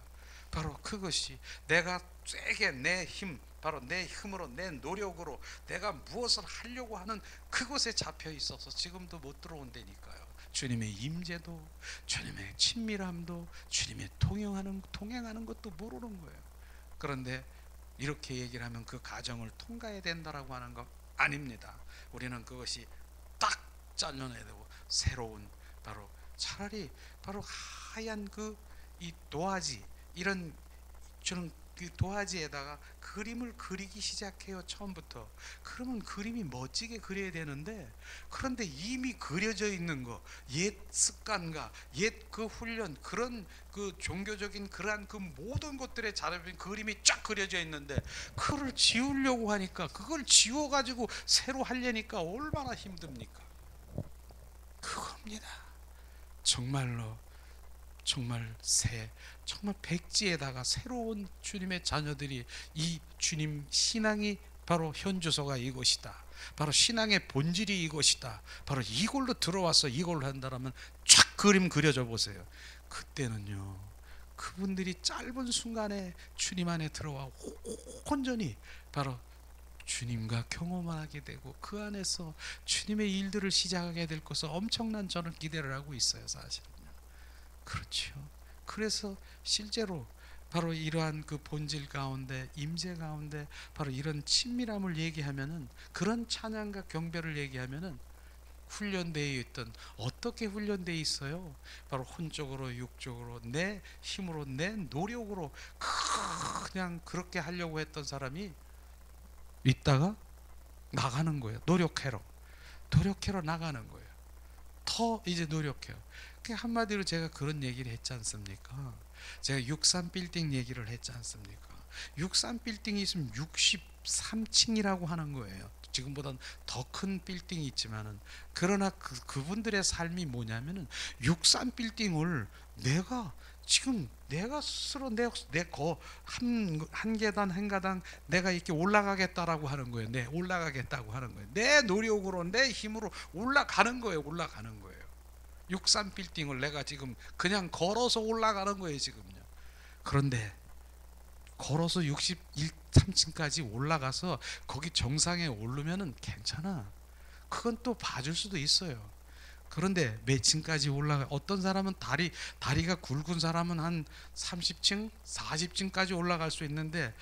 바로 그것이 내가 세게 내 힘, 바로 내 힘으로 내 노력으로 내가 무엇을 하려고 하는 그것에 잡혀 있어서 지금도 못 들어온다니까요. 주님의 임재도, 주님의 친밀함도, 주님의 동행하는 것도 모르는 거예요. 그런데 이렇게 얘기를 하면 그 과정을 통과해야 된다라고 하는 거 아닙니다. 우리는 그것이 딱 잘라내야 되고 새로운 바로 차라리 바로 하얀 이 도화지 이런 저는 그 도화지에다가 그림을 그리기 시작해요. 처음부터. 그러면 그림이 멋지게 그려야 되는데, 그런데 이미 그려져 있는 거, 옛 습관과 옛 그 훈련, 그런 그 종교적인 그러한 그 모든 것들에 자료빈 그림이 쫙 그려져 있는데, 그걸 지우려고 하니까, 그걸 지워가지고 새로 하려니까 얼마나 힘듭니까? 그겁니다. 정말로 정말 정말 백지에다가 새로운 주님의 자녀들이, 이 주님 신앙이 바로 현주소가 이것이다, 바로 신앙의 본질이 이것이다, 바로 이걸로 들어와서 이걸로 한다라면 쫙 그림 그려져 보세요. 그때는요, 그분들이 짧은 순간에 주님 안에 들어와 온전히 바로 주님과 경험하게 되고, 그 안에서 주님의 일들을 시작하게 될 것을 엄청난 저는 기대를 하고 있어요, 사실은요. 그렇죠. 그래서 실제로 바로 이러한 그 본질 가운데, 임재 가운데 바로 이런 친밀함을 얘기하면은, 그런 찬양과 경배를 얘기하면은 훈련되어 있던, 어떻게 훈련되어 있어요? 바로 혼적으로 육적으로 내 힘으로 내 노력으로 그냥 그렇게 하려고 했던 사람이 있다가 나가는 거예요. 노력해로 나가는 거예요. 더 이제 노력해요. 한마디로 제가 그런 얘기를 했지 않습니까? 제가 63 빌딩 얘기를 했지 않습니까? 63 빌딩이 있으면 63층이라고 하는 거예요. 지금보다는 더 큰 빌딩이 있지만은, 그러나 그분들의 삶이 뭐냐면은 63 빌딩을 내가 지금 내가 스스로 한 계단 한 가당 내가 이렇게 올라가겠다라고 하는 거예요. 올라가겠다고 하는 거예요. 내 노력으로 내 힘으로 올라가는 거예요. 63 빌딩을 내가 지금 그냥 걸어서 올라가는 거예요, 지금요. 그런데 걸어서 63층까지 올라가서 거기 정상에 오르면은 괜찮아. 그건 또 봐줄 수도 있어요. 그런데 몇 층까지 올라가, 어떤 사람은 다리가 굵은 사람은 한 30층, 40층까지 올라갈 수 있는데,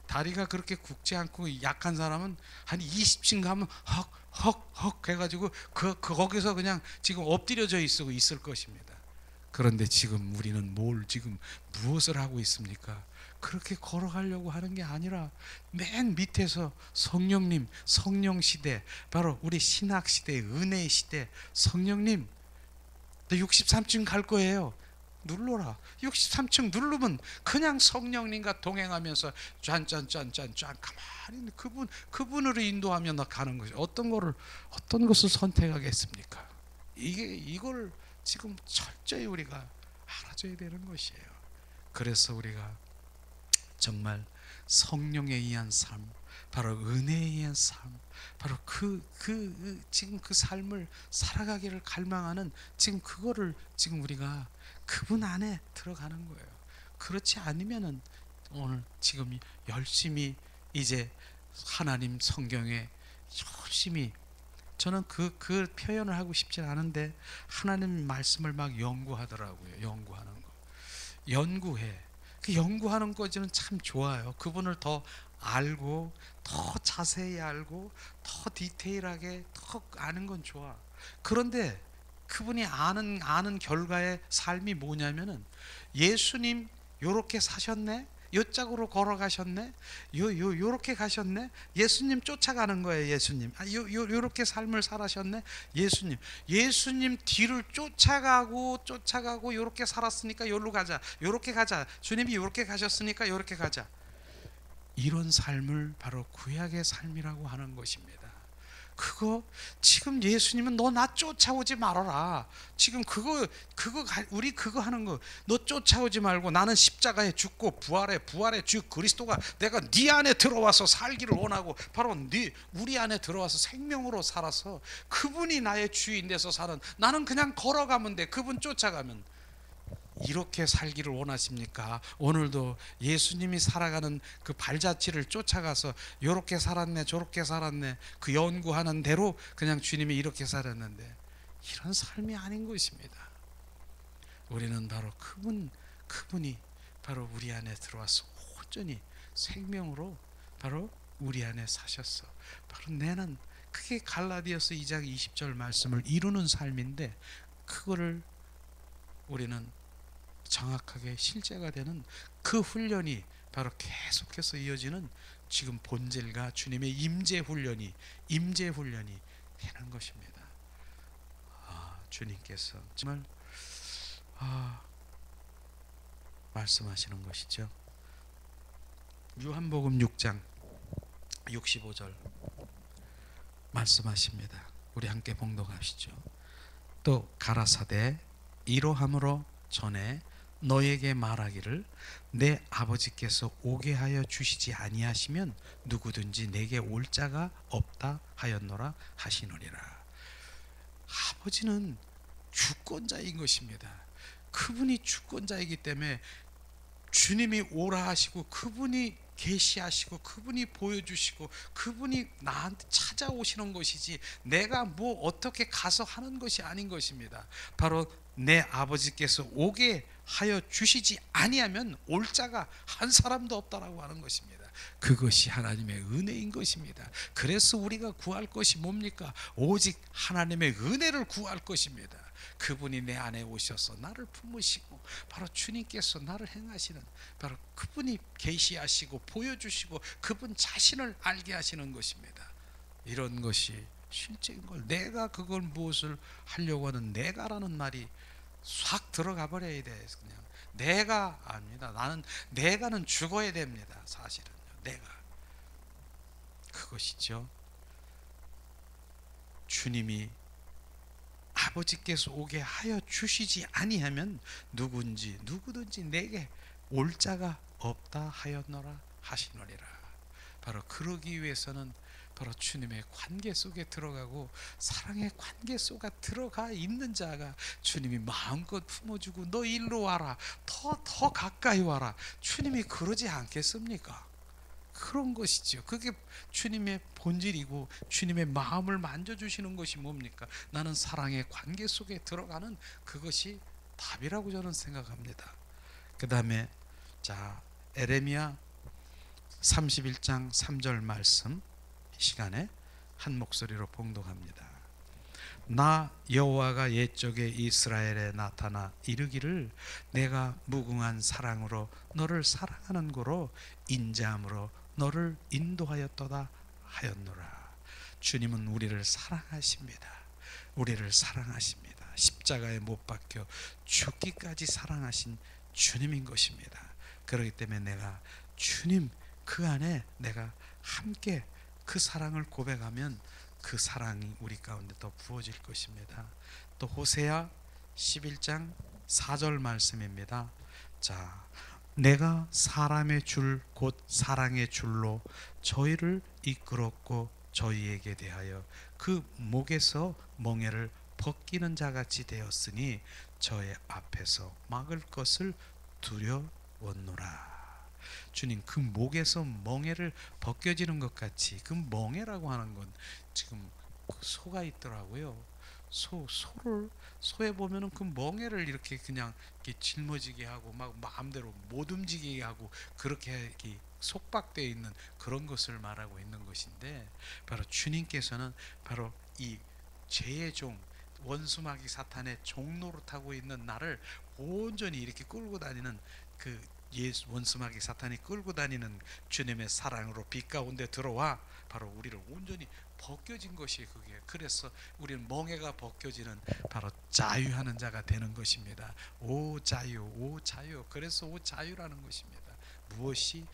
다리가 그렇게 굵지 않고 약한 사람은 한 20층 가면 헉 해가지고 거기서 그냥 지금 엎드려져 있을 것입니다. 그런데 지금 우리는 지금 무엇을 하고 있습니까? 그렇게 걸어가려고 하는 게 아니라 맨 밑에서 성령님, 성령 시대, 바로 우리 신학 시대, 은혜 시대, 성령님, 너 63층 갈 거예요. 눌러라. 63층 누르면 그냥 성령님과 동행하면서 짠짠짠짠 가만히 그분으로 인도하며 나 가는 거죠. 어떤 것을 선택하겠습니까? 이걸 지금 철저히 우리가 알아줘야 되는 것이에요. 그래서 우리가 정말 성령에 의한 삶, 바로 은혜에 의한 삶, 바로 지금 그 삶을 살아가기를 갈망하는, 지금 그거를 지금 우리가 그분 안에 들어가는 거예요. 그렇지 않으면은 오늘 지금 열심히 이제 하나님 성경에 열심히, 저는 그 표현을 하고 싶지 않은데 하나님 말씀을 막 연구하더라고요. 연구하는 거. 연구해. 그 연구하는 거지는 참 좋아요. 그분을 더 알고 더 자세히 알고 더 디테일하게 더 아는 건 좋아. 그런데 그분이 아는 결과의 삶이 뭐냐면은, 예수님 요렇게 사셨네, 요짝으로 걸어가셨네, 요렇게 가셨네, 예수님 쫓아가는 거예요. 예수님 요렇게 삶을 살아셨네, 예수님 뒤를 쫓아가고 요렇게 살았으니까 요로 가자, 요렇게 가자, 주님이 요렇게 가셨으니까 요렇게 가자. 이런 삶을 바로 구약의 삶이라고 하는 것입니다. 그거 지금 예수님은 너 나 쫓아오지 말아라. 지금 우리 그거 하는 거, 너 쫓아오지 말고 나는 십자가에 죽고 부활해 주 그리스도가 내가 네 안에 들어와서 살기를 원하고, 바로 우리 안에 들어와서 생명으로 살아서 그분이 나의 주인 돼서 사는, 나는 그냥 걸어가면 돼. 그분 쫓아가면. 이렇게 살기를 원하십니까? 오늘도 예수님이 살아가는 그 발자취를 쫓아가서 요렇게 살았네 저렇게 살았네 그 연구하는 대로 그냥 주님이 이렇게 살았는데, 이런 삶이 아닌 것입니다. 우리는 바로 그분이 바로 우리 안에 들어와서 온전히 생명으로 바로 우리 안에 사셨어. 바로 내는, 그게 갈라디아서 2장 20절 말씀을 이루는 삶인데, 그거를 우리는 정확하게 실제가 되는 그 훈련이 바로 계속해서 이어지는 지금 본질과 주님의 임재 훈련이 되는 것입니다. 주님께서 정말 말씀하시는 것이죠. 요한복음 6장 65절 말씀하십니다. 우리 함께 봉독하시죠. 또 가라사대 이러함으로 전에 너에게 말하기를 내 아버지께서 오게 하여 주시지 아니하시면 누구든지 내게 올 자가 없다 하였노라 하시노니라. 아버지는 주권자인 것입니다. 그분이 주권자이기 때문에 주님이 오라 하시고 그분이 계시하시고 그분이 보여주시고 그분이 나한테 찾아오시는 것이지 내가 뭐 어떻게 가서 하는 것이 아닌 것입니다. 바로 내 아버지께서 오게 하여 주시지 아니하면 올 자가 한 사람도 없다라고 하는 것입니다. 그것이 하나님의 은혜인 것입니다. 그래서 우리가 구할 것이 뭡니까? 오직 하나님의 은혜를 구할 것입니다. 그분이 내 안에 오셔서 나를 품으시고 바로 주님께서 나를 행하시는 바로 그분이 계시하시고 보여주시고 그분 자신을 알게 하시는 것입니다. 이런 것이 실제인 걸 내가 그걸 무엇을 하려고 하는 내가라는 말이 싹 들어가 버려야 돼. 그냥 내가 아닙니다. 내가는 죽어야 됩니다. 사실은요. 내가 그것이죠. 주님이 아버지께서 오게 하여 주시지 아니하면 누구든지 내게 올 자가 없다 하였노라 하시노니라. 바로 그러기 위해서는 바로 주님의 관계 속에 들어가고 사랑의 관계 속에 들어가 있는 자가 주님이 마음껏 품어주고 너 일로 와라, 더 가까이 와라. 주님이 그러지 않겠습니까? 그런 것이죠. 그게 주님의 본질이고 주님의 마음을 만져주시는 것이 뭡니까? 나는 사랑의 관계 속에 들어가는 그것이 답이라고 저는 생각합니다. 그 다음에 자 에레미야 31장 3절 말씀 이 시간에 한 목소리로 봉독합니다. 나 여호와가 옛적에 이스라엘에 나타나 이르기를 내가 무궁한 사랑으로 너를 사랑하는 고로 인자함으로 너를 인도하였도다 하였노라. 주님은 우리를 사랑하십니다. 우리를 사랑하십니다. 십자가에 못 박혀 죽기까지 사랑하신 주님인 것입니다. 그렇기 때문에 내가 주님 그 안에 내가 함께 그 사랑을 고백하면 그 사랑이 우리 가운데 더 부어질 것입니다. 또 호세아 11장 4절 말씀입니다. 자, 내가 사람의 줄 곧 사랑의 줄로 저희를 이끌었고 저희에게 대하여 그 목에서 멍에를 벗기는 자같이 되었으니 저의 앞에서 막을 것을 두려웠노라. 주님 그 목에서 멍에를 벗겨지는 것 같이 그 멍에라고 하는 건 지금 소가 있더라고요. 소에 보면은 그 멍에를 이렇게 그냥 이렇게 짊어지게 하고 막 마음대로 못 움직이게 하고 그렇게 이렇게 속박되어 있는 그런 것을 말하고 있는 것인데 바로 주님께서는 바로 이 죄의 종 원수마귀 사탄의 종노릇하고 있는 나를 온전히 이렇게 끌고 다니는 그 원수마귀 사탄이 끌고 다니는 주님의 사랑으로 빛 가운데 들어와 바로 우리를 온전히 벗겨진 것이 그게. 그래서 우리는 멍에가 벗겨지는 바로 자유하는 자가 되는 것입니다. 오 자유, 오 자유. 그래서 오 자유라는 것입니다. 무엇이?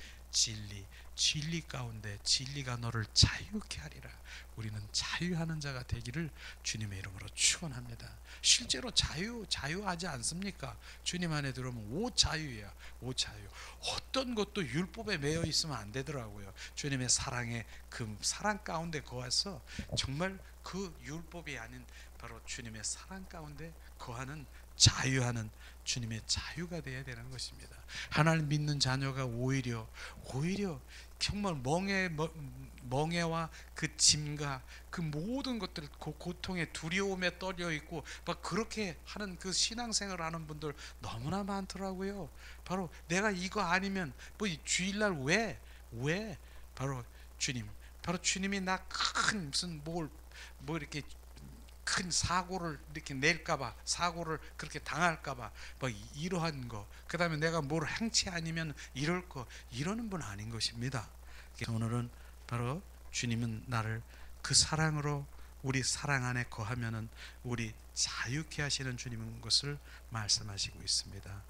진리 가운데 진리가 너를 자유케 하리라. 우리는 자유하는 자가 되기를 주님의 이름으로 축원합니다. 실제로 자유하지 않습니까? 주님 안에 들어오면 오 자유야. 오 자유. 어떤 것도 율법에 매여 있으면 안 되더라고요. 주님의 사랑의 그 사랑 가운데 거해서 정말 그 율법이 아닌 바로 주님의 사랑 가운데 거하는 자유하는 주님의 자유가 되어야 되는 것입니다. 하나님 믿는 자녀가 오히려 정말 멍에와 그 짐과 그 모든 것들 그 고통에 두려움에 떨려 있고 막 그렇게 하는 그 신앙생활을 하는 분들 너무나 많더라고요. 바로 내가 이거 아니면 뭐 주일날 왜 바로 주님이 나 큰 무슨 뭐 이렇게 큰 사고를 이렇게 낼까봐, 사고를 그렇게 당할까봐 뭐 이러한 거, 그 다음에 내가 뭘 행치 아니면 이럴 거, 이러는 분 아닌 것입니다. 오늘은 바로 주님은 나를 그 사랑으로, 우리 사랑 안에 거하면은 우리 자유케 하시는 주님인 것을 말씀하시고 있습니다.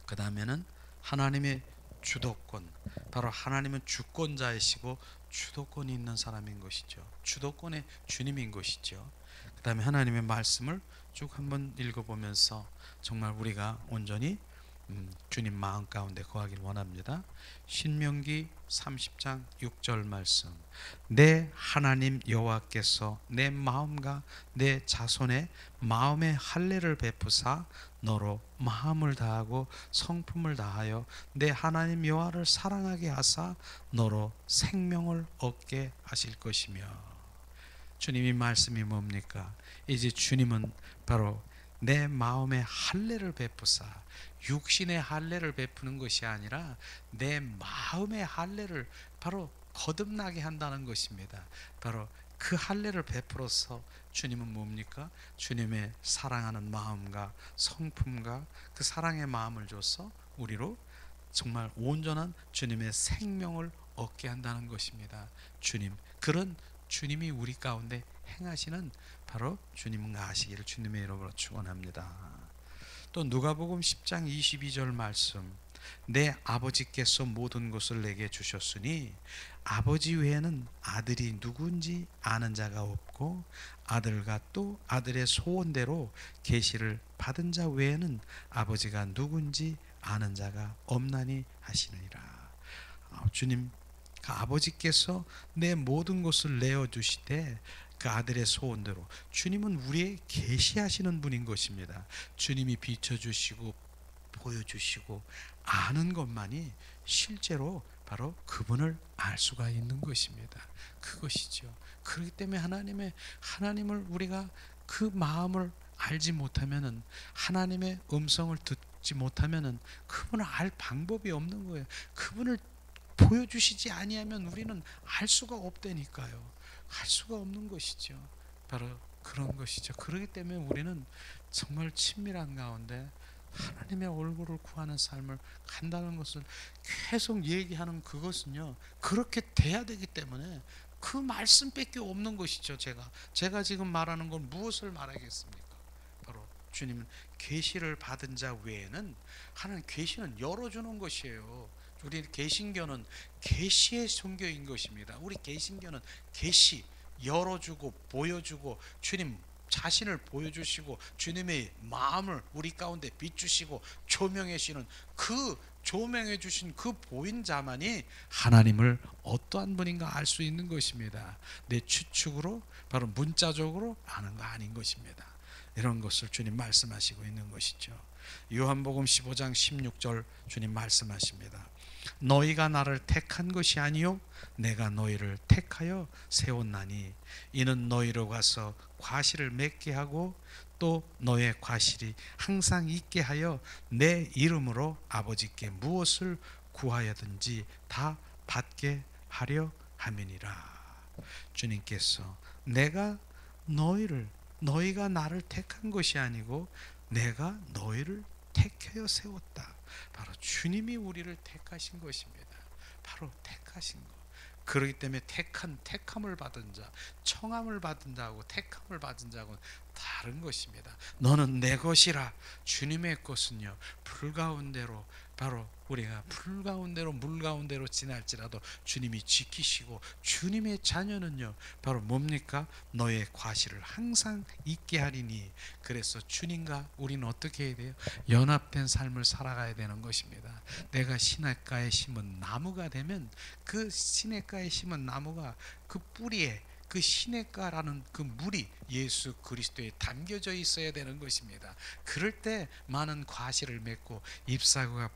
그 다음에는 하나님의 주도권, 바로 하나님은 주권자이시고 주도권이 있는 사람인 것이죠. 주도권의 주님인 것이죠. 그 다음에 하나님의 말씀을 쭉 한번 읽어보면서 정말 우리가 온전히 주님 마음 가운데 거하길 원합니다. 신명기 30장 6절 말씀. 내 하나님 여호와께서 내 마음과 내 자손의 마음의 할례를 베푸사 너로 마음을 다하고 성품을 다하여 내 하나님 여호와를 사랑하게 하사 너로 생명을 얻게 하실 것이며. 주님이 말씀이 뭡니까? 이제 주님은 바로 내 마음의 할례를 베푸사, 육신의 할례를 베푸는 것이 아니라 내 마음의 할례를 바로 거듭나게 한다는 것입니다. 바로 그 할례를 베풀어서 주님은 뭡니까? 주님의 사랑하는 마음과 성품과 그 사랑의 마음을 줘서 우리로 정말 온전한 주님의 생명을 얻게 한다는 것입니다. 주님, 그런 주님이 우리 가운데 행하시는 바로 주님은 아시기를 주님의 이름으로 축원합니다. 또 누가복음 10장 22절 말씀. 내 아버지께서 모든 것을 내게 주셨으니 아버지 외에는 아들이 누구인지 아는 자가 없고 아들과 또 아들의 소원대로 계시를 받은 자 외에는 아버지가 누구인지 아는 자가 없나니 하시느니라. 주님, 그 아버지께서 내 모든 것을 내어주시되 그 아들의 소원대로, 주님은 우리의 계시하시는 분인 것입니다. 주님이 비춰주시고 보여주시고 아는 것만이 실제로 바로 그분을 알 수가 있는 것입니다. 그것이죠. 그렇기 때문에 하나님을 우리가 그 마음을 알지 못하면은, 하나님의 음성을 듣지 못하면은 그분을 알 방법이 없는 거예요. 그분을 보여주시지 아니하면 우리는 알 수가 없다니까요. 할 수가 없는 것이죠. 바로 그런 것이죠. 그렇기 때문에 우리는 정말 친밀한 가운데 하나님의 얼굴을 구하는 삶을 간다는 것을 계속 얘기하는 그것은요, 그렇게 돼야 되기 때문에 그 말씀밖에 없는 것이죠. 제가 지금 말하는 건 무엇을 말하겠습니까? 바로 주님은 계시를 받은 자 외에는, 하나님 계시는 열어주는 것이에요. 우리 개신교는 계시의 종교인 것입니다. 우리 개신교는 계시, 열어주고 보여주고 주님 자신을 보여주시고 주님의 마음을 우리 가운데 비추시고 조명해 주시는, 그 조명해 주신 그 보인 자만이 하나님을 어떠한 분인가 알 수 있는 것입니다. 내 추측으로, 바로 문자적으로 아는 거 아닌 것입니다. 이런 것을 주님 말씀하시고 있는 것이죠. 요한복음 15장 16절 주님 말씀하십니다. 너희가 나를 택한 것이 아니요 내가 너희를 택하여 세웠나니 이는 너희로 가서 과실을 맺게 하고 또 너의 과실이 항상 있게 하여 내 이름으로 아버지께 무엇을 구하여든지 다 받게 하려 함이니라. 주님께서 너희가 나를 택한 것이 아니고 내가 너희를 택하여 세웠다. 바로 주님이 우리를 택하신 것입니다. 바로 택하신 것. 그렇기 때문에 택함을 받은 자, 청함을 받은 자하고 택함을 받은 자하고는 다른 것입니다. 너는 내 것이라. 주님의 것은요, 불가운데로, 바로 우리가 불가운데로 물가운데로 지날지라도 주님이 지키시고, 주님의 자녀는요 바로 뭡니까? 너의 과실을 항상 잊게 하리니. 그래서 주님과 우리는 어떻게 해야 돼요? 연합된 삶을 살아가야 되는 것입니다. 내가 시냇가에 심은 나무가 되면 그 시냇가에 심은 나무가 그 뿌리에 그 시냇가라는 그 물이 예수 그리스도에 담겨져 있어야 되는 것입니다. 그럴 때 많은 과실을 맺고 잎사귀가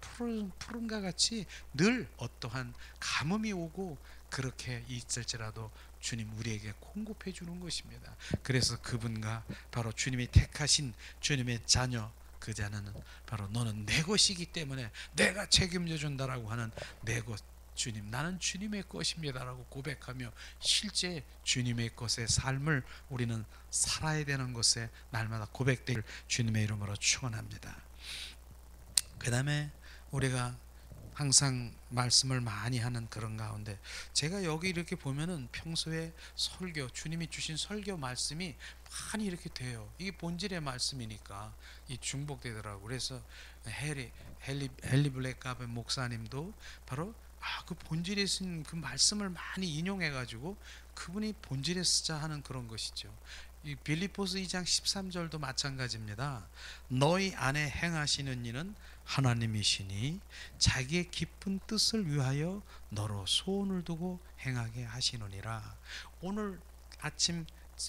푸른과 같이 늘 어떠한 가뭄이 오고 그렇게 있을지라도 주님 우리에게 공급해 주는 것입니다. 그래서 그분과 바로 주님이 택하신 주님의 자녀, 그 자녀는 바로 너는 내 것이기 때문에 내가 책임져 준다라고 하는 내 것, 주님, 나는 주님의 것입니다라고 고백하며 실제 주님의 것의 삶을 우리는 살아야 되는 것에 날마다 고백되길 주님의 이름으로 축원합니다. 그 다음에 우리가 항상 말씀을 많이 하는 그런 가운데 제가 여기 이렇게 보면은 평소에 설교, 주님이 주신 설교 말씀이 많이 이렇게 돼요. 이게 본질의 말씀이니까 이 중복되더라고요. 그래서 헨리 블랙갑의 목사님도 바로 그 본질에 쓴 그 말씀을 많이 인용해 가지고 그분이 본질에 쓰자 하는 그런 것이죠. 이 빌립보서 2장 13절도 마찬가지입니다. 너희 안에 행하시는 이는 하나님이시니 자기의 깊은 뜻을 위하여 너로 소원을 두고 행하게 하시느니라. 오늘 아침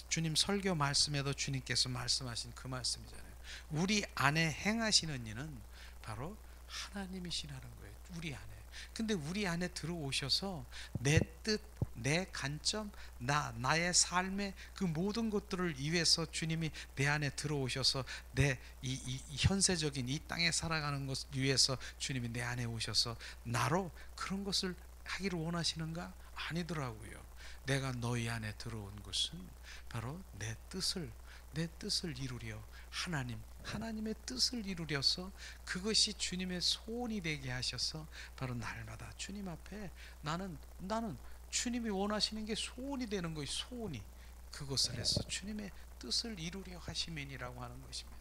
주님 설교 말씀에도 주님께서 말씀하신 그 말씀이잖아요. 우리 안에 행하시는 이는 바로 하나님이시라는 거예요. 우리 안에. 근데 우리 안에 들어오셔서 내 뜻, 내 관점, 나의 삶의 그 모든 것들을 위해서 주님이 내 안에 들어오셔서 내 이 현세적인 이 땅에 살아가는 것을 위해서 주님이 내 안에 오셔서 나로 그런 것을 하기를 원하시는가? 아니더라고요. 내가 너희 안에 들어온 것은 바로 내 뜻을 이루려 하나님의 뜻을 이루려서 그것이 주님의 소원이 되게 하셔서 바로 날마다 주님 앞에 나는 주님이 원하시는 게 소원이 되는 것이 소원이 그것을 해서 주님의 뜻을 이루려 하심이니라고 하는 것입니다.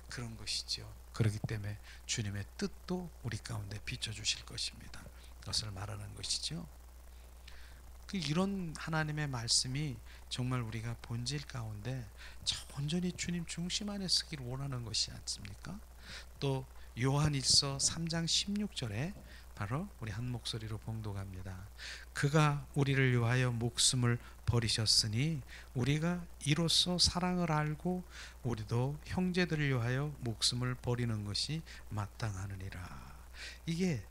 그런 것이죠. 그렇기 때문에 주님의 뜻도 우리 가운데 비춰주실 것입니다. 그것을 말하는 것이죠. 이런 하나님의 말씀이 정말 우리가 본질 가운데 온전히 주님 중심 안에 쓰기를 원하는 것이 않습니까? 또 요한일서 3장 16절에 바로 우리 한 목소리로 봉독합니다. 그가 우리를 위하여 목숨을 버리셨으니 우리가 이로써 사랑을 알고 우리도 형제들을 위하여 목숨을 버리는 것이 마땅하느니라. 이게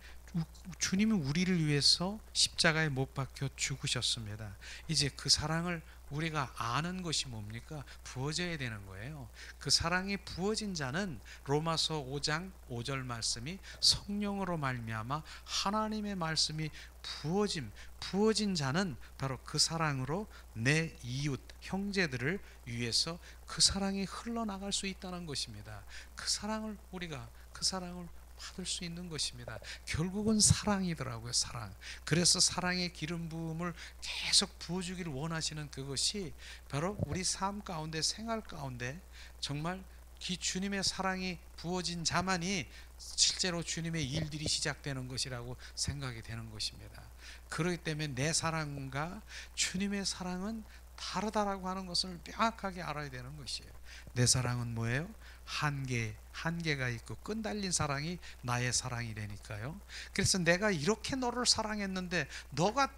주님이 우리를 위해서 십자가에 못 박혀 죽으셨습니다. 이제 그 사랑을 우리가 아는 것이 뭡니까? 부어져야 되는 거예요. 그 사랑이 부어진 자는 로마서 5장 5절 말씀이 성령으로 말미암아 하나님의 말씀이 부어진 자는 바로 그 사랑으로 내 이웃 형제들을 위해서 그 사랑이 흘러나갈 수 있다는 것입니다. 그 사랑을 받을 수 있는 것입니다. 결국은 사랑이더라고요. 사랑. 그래서 사랑의 기름 부음을 계속 부어주기를 원하시는 그것이 바로 우리 삶 가운데 생활 가운데 정말 이 주님의 사랑이 부어진 자만이 실제로 주님의 일들이 시작되는 것이라고 생각이 되는 것입니다. 그렇기 때문에 내 사랑과 주님의 사랑은 다르다라고 하는 것을 명확하게 알아야 되는 것이에요. 내 사랑은 뭐예요? 한계가 있고 끈달린 사랑이 나의 사랑이라니까요. 그래서 내가 이렇게 너를 사랑했는데 너가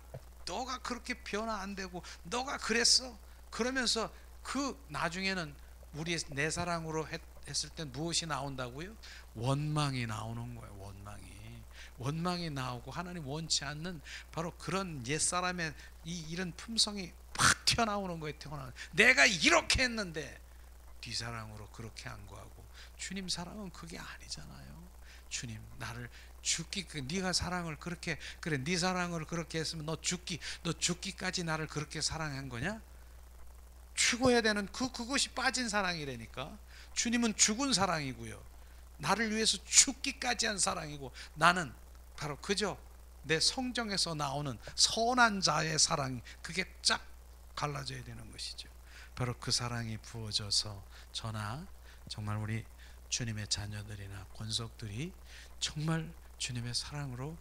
그렇게 변화 안 되고 너가 그랬어. 그러면서 그 나중에는 내 사랑으로 했을 때 무엇이 나온다고요? 원망이 나오는 거예요. 원망이 나오고 하나님 원치 않는 바로 그런 옛사람의 이런 품성이 팍 튀어나오는 거예요. 내가 이렇게 했는데 네 사랑으로 그렇게 안 구하고 주님 사랑은 그게 아니잖아요. 주님 나를 네가 사랑을 그렇게 네 사랑을 그렇게 했으면 너 죽기까지 나를 그렇게 사랑한 거냐? 죽어야 되는 그것이 빠진 사랑이라니까. 주님은 죽은 사랑이고요. 나를 위해서 죽기까지 한 사랑이고 나는 바로 그저 내 성정에서 나오는 선한 자의 사랑이 그게 쫙 갈라져야 되는 것이죠. 바로 그 사랑이 부어져서 저나 정말 우리 주님의 자녀들이나 권속들이 정말 주님의 사랑으로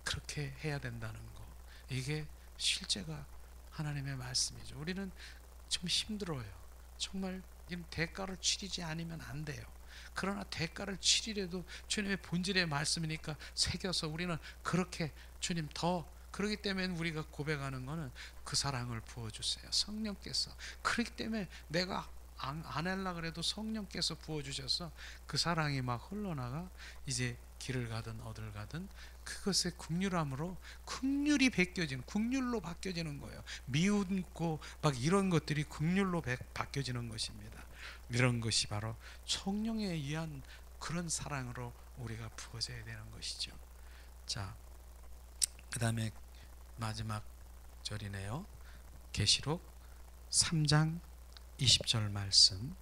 그렇게 해야 된다는 거. 이게 실제가 하나님의 말씀이죠. 우리는 좀 힘들어요. 정말 대가를 치르지 않으면 안 돼요. 그러나 대가를 치리려도 주님의 본질의 말씀이니까 새겨서 우리는 그렇게 주님 더 그렇기 때문에 우리가 고백하는 것은 그 사랑을 부어주세요. 성령께서. 그렇기 때문에 내가 안 하려고 그래도 성령께서 부어주셔서 그 사랑이 막 흘러나가 이제 길을 가든 어딜 가든 그것의 긍휼함으로 긍휼이 긍휼로 바뀌어지는 거예요. 미운고 막 이런 것들이 긍휼로 바뀌어지는 것입니다. 이런 것이 바로 성령에 의한 그런 사랑으로 우리가 부어져야 되는 것이죠. 자, 그 다음에 마지막 절이네요. 계시록 3장 20절 말씀.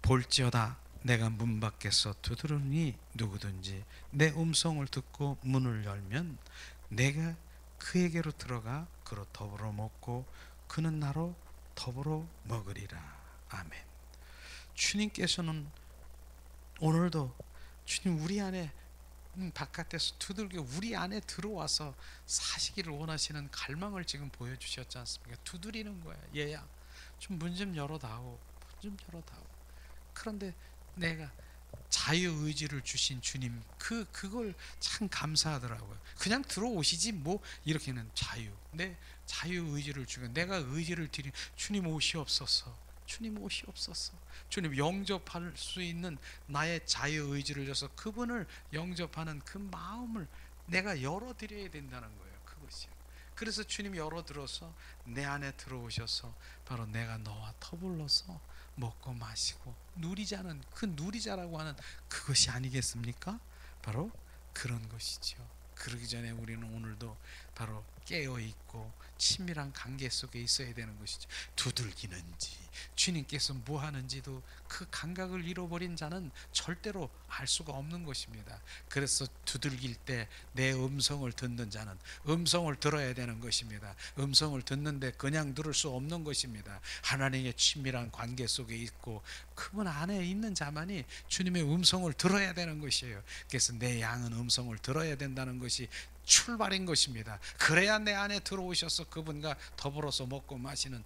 볼지어다 내가 문 밖에서 두드리니 누구든지 내 음성을 듣고 문을 열면 내가 그에게로 들어가 그로 더불어 먹고 그는 나로 더불어 먹으리라. 아멘. 주님께서는 오늘도 주님 우리 안에 바깥에서 두들겨 우리 안에 들어와서 사시기를 원하시는 갈망을 지금 보여주셨지 않습니까? 두드리는 거야. 얘야 좀 문 좀 열어다오. 문 좀 열어다오. 그런데 내가 자유의지를 주신 주님 그걸 참 감사하더라고요. 그냥 들어오시지 뭐 이렇게는 내 자유의지를 주고 내가 의지를 드린 주님 오시옵소서. 주님 오시옵소서. 주님 영접할 수 있는 나의 자유의지를 줘서 그분을 영접하는 그 마음을 내가 열어드려야 된다는 거예요. 그것이요. 그래서 주님 열어들어서 내 안에 들어오셔서 바로 내가 너와 더불어서 먹고 마시고 누리자는 그 누리자라고 하는 그것이 아니겠습니까? 바로 그런 것이죠. 그러기 전에 우리는 오늘도 바로 깨어있고 친밀한 관계 속에 있어야 되는 것이죠. 두들기는지 주님께서 뭐 하는지도 그 감각을 잃어버린 자는 절대로 알 수가 없는 것입니다. 그래서 두들길 때 내 음성을 듣는 자는 음성을 들어야 되는 것입니다. 음성을 듣는데 그냥 들을 수 없는 것입니다. 하나님의 친밀한 관계 속에 있고 그분 안에 있는 자만이 주님의 음성을 들어야 되는 것이에요. 그래서 내 양은 음성을 들어야 된다는 것이 출발인 것입니다. 그래야 내 안에 들어오셔서 그분과 더불어서 먹고 마시는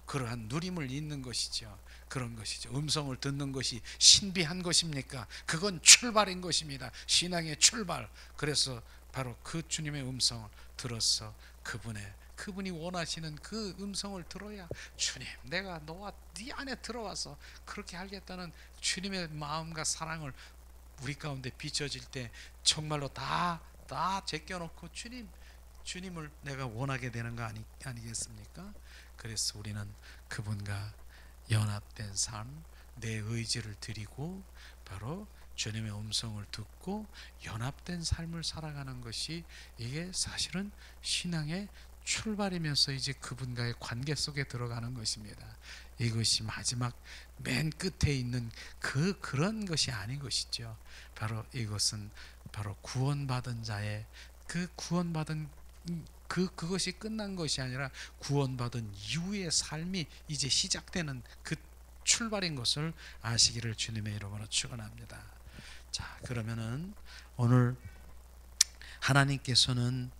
그러한 누림을 잇는 것이죠. 그런 것이죠. 음성을 듣는 것이 신비한 것입니까? 그건 출발인 것입니다. 신앙의 출발. 그래서 바로 그 주님의 음성을 들어서 그분이 원하시는 그 음성을 들어야 주님 내가 너와 네 안에 들어와서 그렇게 하겠다는 주님의 마음과 사랑을 우리 가운데 비춰질 때 정말로 다 제껴놓고 주님을 내가 원하게 되는 거 아니겠습니까? 그래서 우리는 그분과 연합된 삶, 내 의지를 드리고 바로 주님의 음성을 듣고 연합된 삶을 살아가는 것이 이게 사실은 신앙의 출발이면서 이제 그분과의 관계 속에 들어가는 것입니다. 이것이 마지막 맨 끝에 있는 그런 것이 아닌 것이죠. 바로 이것은 바로 구원받은 자의 그것이 끝난 것이 아니라 구원받은 이후의 삶이 이제 시작되는 그 출발인 것을 아시기를 주님의 이름으로 축원합니다. 자, 그러면은 오늘 하나님께서는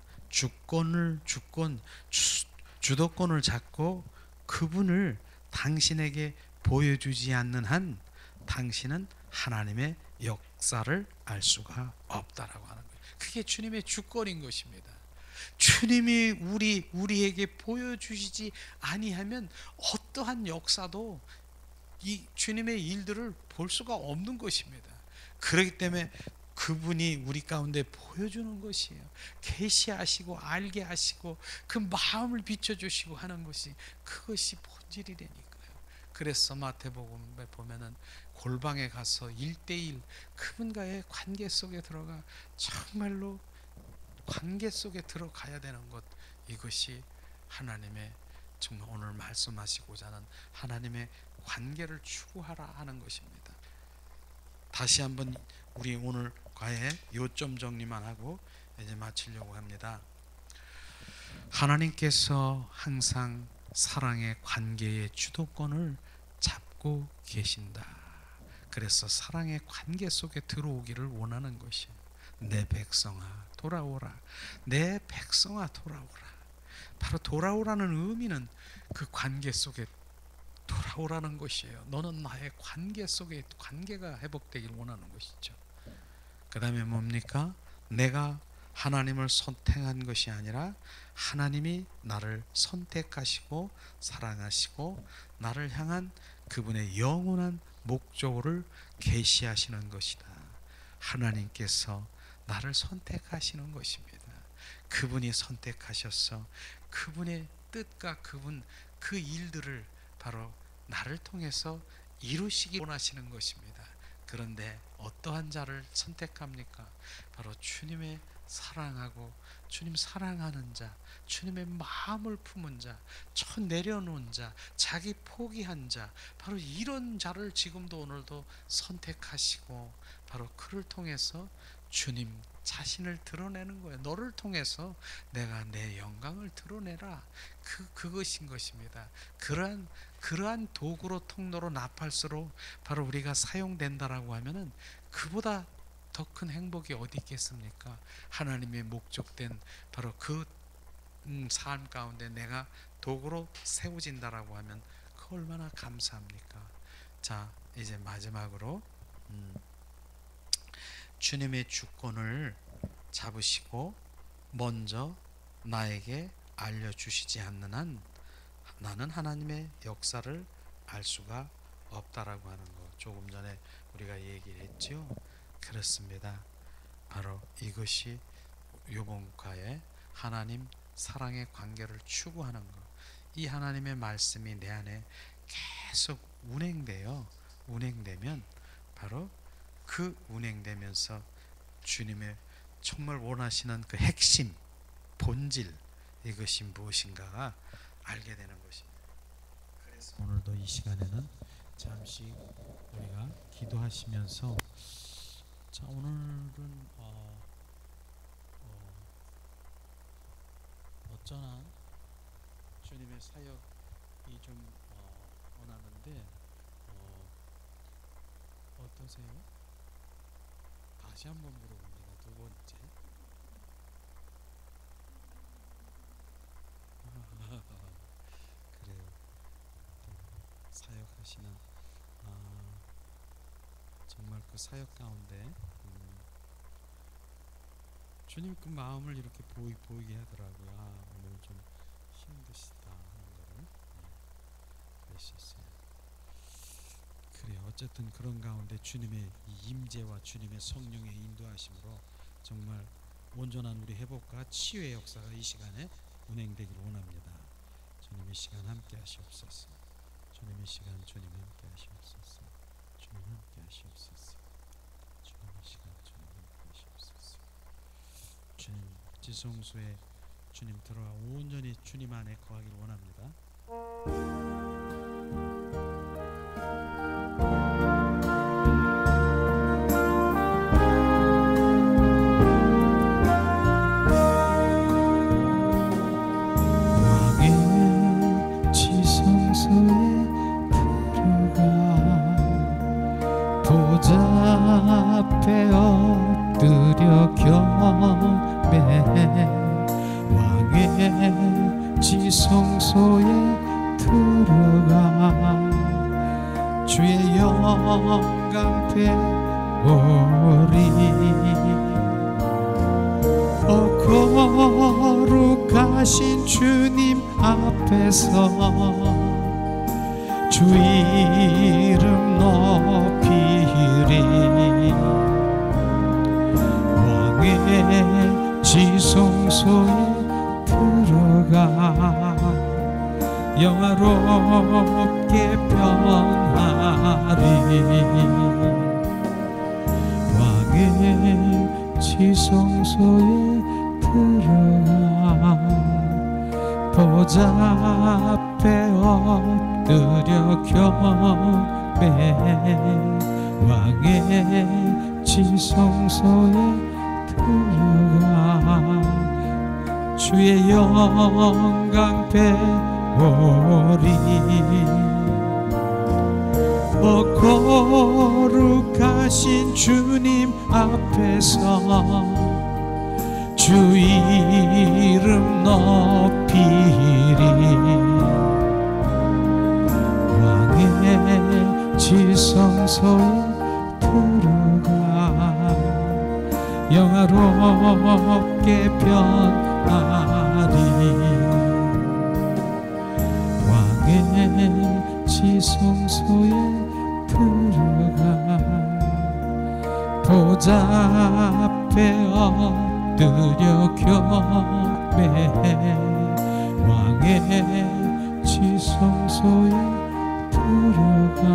주도권을 잡고 그분을 당신에게 보여주지 않는 한 당신은 하나님의 역사를 알 수가 없다라고 하는 거예요. 그게 주님의 주권인 것입니다. 주님이 우리에게 보여주시지 아니하면 어떠한 역사도 이 주님의 일들을 볼 수가 없는 것입니다. 그렇기 때문에 그분이 우리 가운데 보여주는 것이에요. 계시하시고 알게 하시고 그 마음을 비춰주시고 하는 것이 그것이 본질이라니까요. 그래서 마태복음에 보면은 골방에 가서 1:1 그분과의 관계 속에 들어가 정말로 관계 속에 들어가야 되는 것, 이것이 하나님의 정말 오늘 말씀하시고자 하는 하나님의 관계를 추구하라 하는 것입니다. 다시 한번 우리 오늘 과외 요점 정리만 하고 이제 마치려고 합니다. 하나님께서 항상 사랑의 관계의 주도권을 잡고 계신다. 그래서 사랑의 관계 속에 들어오기를 원하는 것이에요. 내 백성아 돌아오라. 내 백성아 돌아오라. 바로 돌아오라는 의미는 그 관계 속에 돌아오라는 것이에요. 너는 나의 관계 속에 관계가 회복되길 원하는 것이죠. 그 다음에 뭡니까? 내가 하나님을 선택한 것이 아니라 하나님이 나를 선택하시고 사랑하시고 나를 향한 그분의 영원한 목적을 계시하시는 것이다. 하나님께서 나를 선택하시는 것입니다. 그분이 선택하셔서 그분의 뜻과 그 일들을 바로 나를 통해서 이루시기 원하시는 것입니다. 그런데 어떠한 자를 선택합니까? 바로 주님의 사랑하고 주님 사랑하는 자, 주님의 마음을 품은 자, 내려놓은 자, 자기 포기한 자, 바로 이런 자를 지금도 오늘도 선택하시고 바로 그를 통해서 주님 자신을 드러내는 거예요. 너를 통해서 내가 내 영광을 드러내라. 그것인 것입니다. 그러한 도구로 통로로 나팔수로 바로 우리가 사용된다라고 하면은 그보다 더 큰 행복이 어디 있겠습니까? 하나님의 목적된 바로 그 삶 가운데 내가 도구로 세워진다라고 하면 그 얼마나 감사합니까? 자, 이제 마지막으로 주님의 주권을 잡으시고 먼저 나에게 알려주시지 않는 한 나는 하나님의 역사를 알 수가 없다라고 하는 거 조금 전에 우리가 얘기를 했죠. 그렇습니다. 바로 이것이 요번과의 하나님 사랑의 관계를 추구하는 것. 이 하나님의 말씀이 내 안에 계속 운행되면 바로 그 운행되면서 주님의 정말 원하시는 그 핵심, 본질, 이것이 무엇인가가 알게 되는 것입니다. 그래서 오늘도 이 시간에는 잠시 우리가 기도하시면서 자, 오늘은 어쩌나 주님의 사역이 좀 원하는데 어떠세요? 다시 한번 물어봅니다. 두 번째. 그래요. 사역하시는 정말 그 사역 가운데 주님 그 마음을 이렇게 보이게 하더라고요. 오늘 좀 힘드시다 하는 거를 그랬었어요. 그래요. 어쨌든 그런 가운데 주님의 임재와 주님의 성령의 인도하심으로 정말 온전한 우리 회복과 치유의 역사가 이 시간에 운행되기를 원합니다. 주님의 시간 함께 하시옵소서. 주님의 시간 주님 함께 하시옵소서. 주님 함께 하시옵소서. 주님의 시간 주님 함께 하시옵소서. 주님 지성소에 주님 들어와 온전히 주님 안에 거하기를 원합니다. 왕의 지성소에 들어가 보좌 앞에 엎드려 경배해 왕의 지성소에 들어가 주의 영광 배우리 거룩하신 주님 앞에서 주 이름 높이리 왕의 지성소에 들어가 영화롭게 변하리 왕의 지성소에 들어가 보좌 앞에 엎드려 경배해 왕의 지성소에 들어가 주의 영광 배우리 거룩하신 주님 앞에서 주 이름 높이리 왕의 지성소에 들어가 영화롭게 변하리 왕의 지성소에 들어가 보좌 앞에 엎드려 경배해 왕의 지성소에 들어가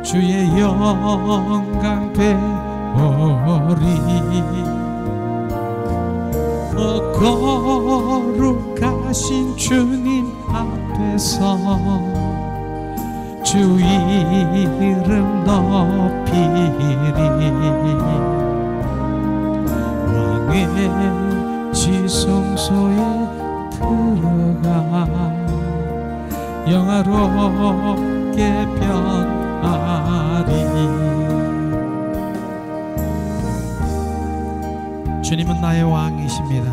주의 영광 배우리 거룩하신 주님 앞에서 주 이름 높이리. 왕의 지성소에 들어가 영화롭게 변하리. 주님은 나의 왕이십니다.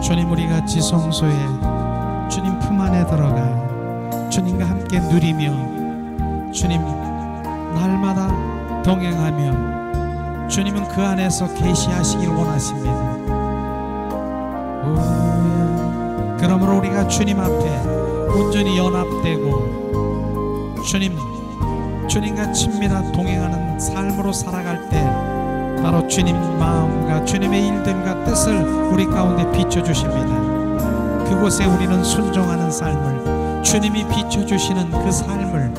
주님, 우리가 지성소에 주님 품 안에 들어가 주님과 함께 누리며 주님 날마다 동행하며 주님은 그 안에서 계시하시길 원하십니다. 그러므로 우리가 주님 앞에 온전히 연합되고 주님과 친밀한 동행하는 삶으로 살아갈 때 바로 주님 마음과 주님의 일들과 뜻을 우리 가운데 비춰주십니다. 그곳에 우리는 순종하는 삶을, 주님이 비춰주시는 그 삶을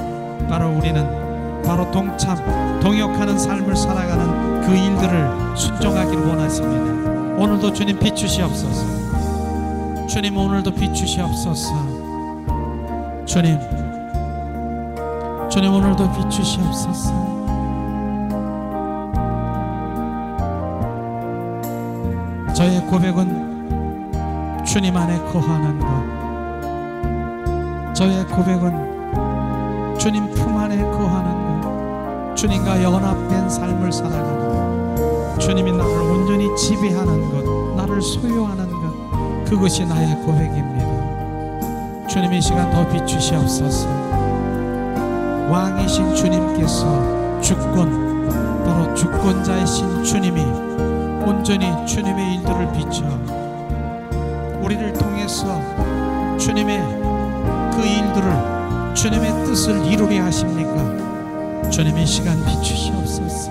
바로 우리는 바로 동역하는 삶을 살아가는 그 일들을 순종하길 원하십니다. 오늘도 주님 비추시옵소서. 주님, 오늘도 비추시옵소서. 주님 오늘도 비추시옵소서. 저의 고백은 주님 안에 거하는 것, 저의 고백은 주님 품 안에 거하는 것, 주님과 연합된 삶을 살아가는 것, 주님이 나를 온전히 지배하는 것, 나를 소유하는 것, 그것이 나의 고백입니다. 주님, 이 시간 더 비추시옵소서. 왕이신 주님께서 바로 주권자이신 주님이 온전히 주님의 일들을 비춰 우리를 통해서 주님의 그 일들을, 주님의 뜻을 이루게 하십니까? 주님의 시간 비추시옵소서.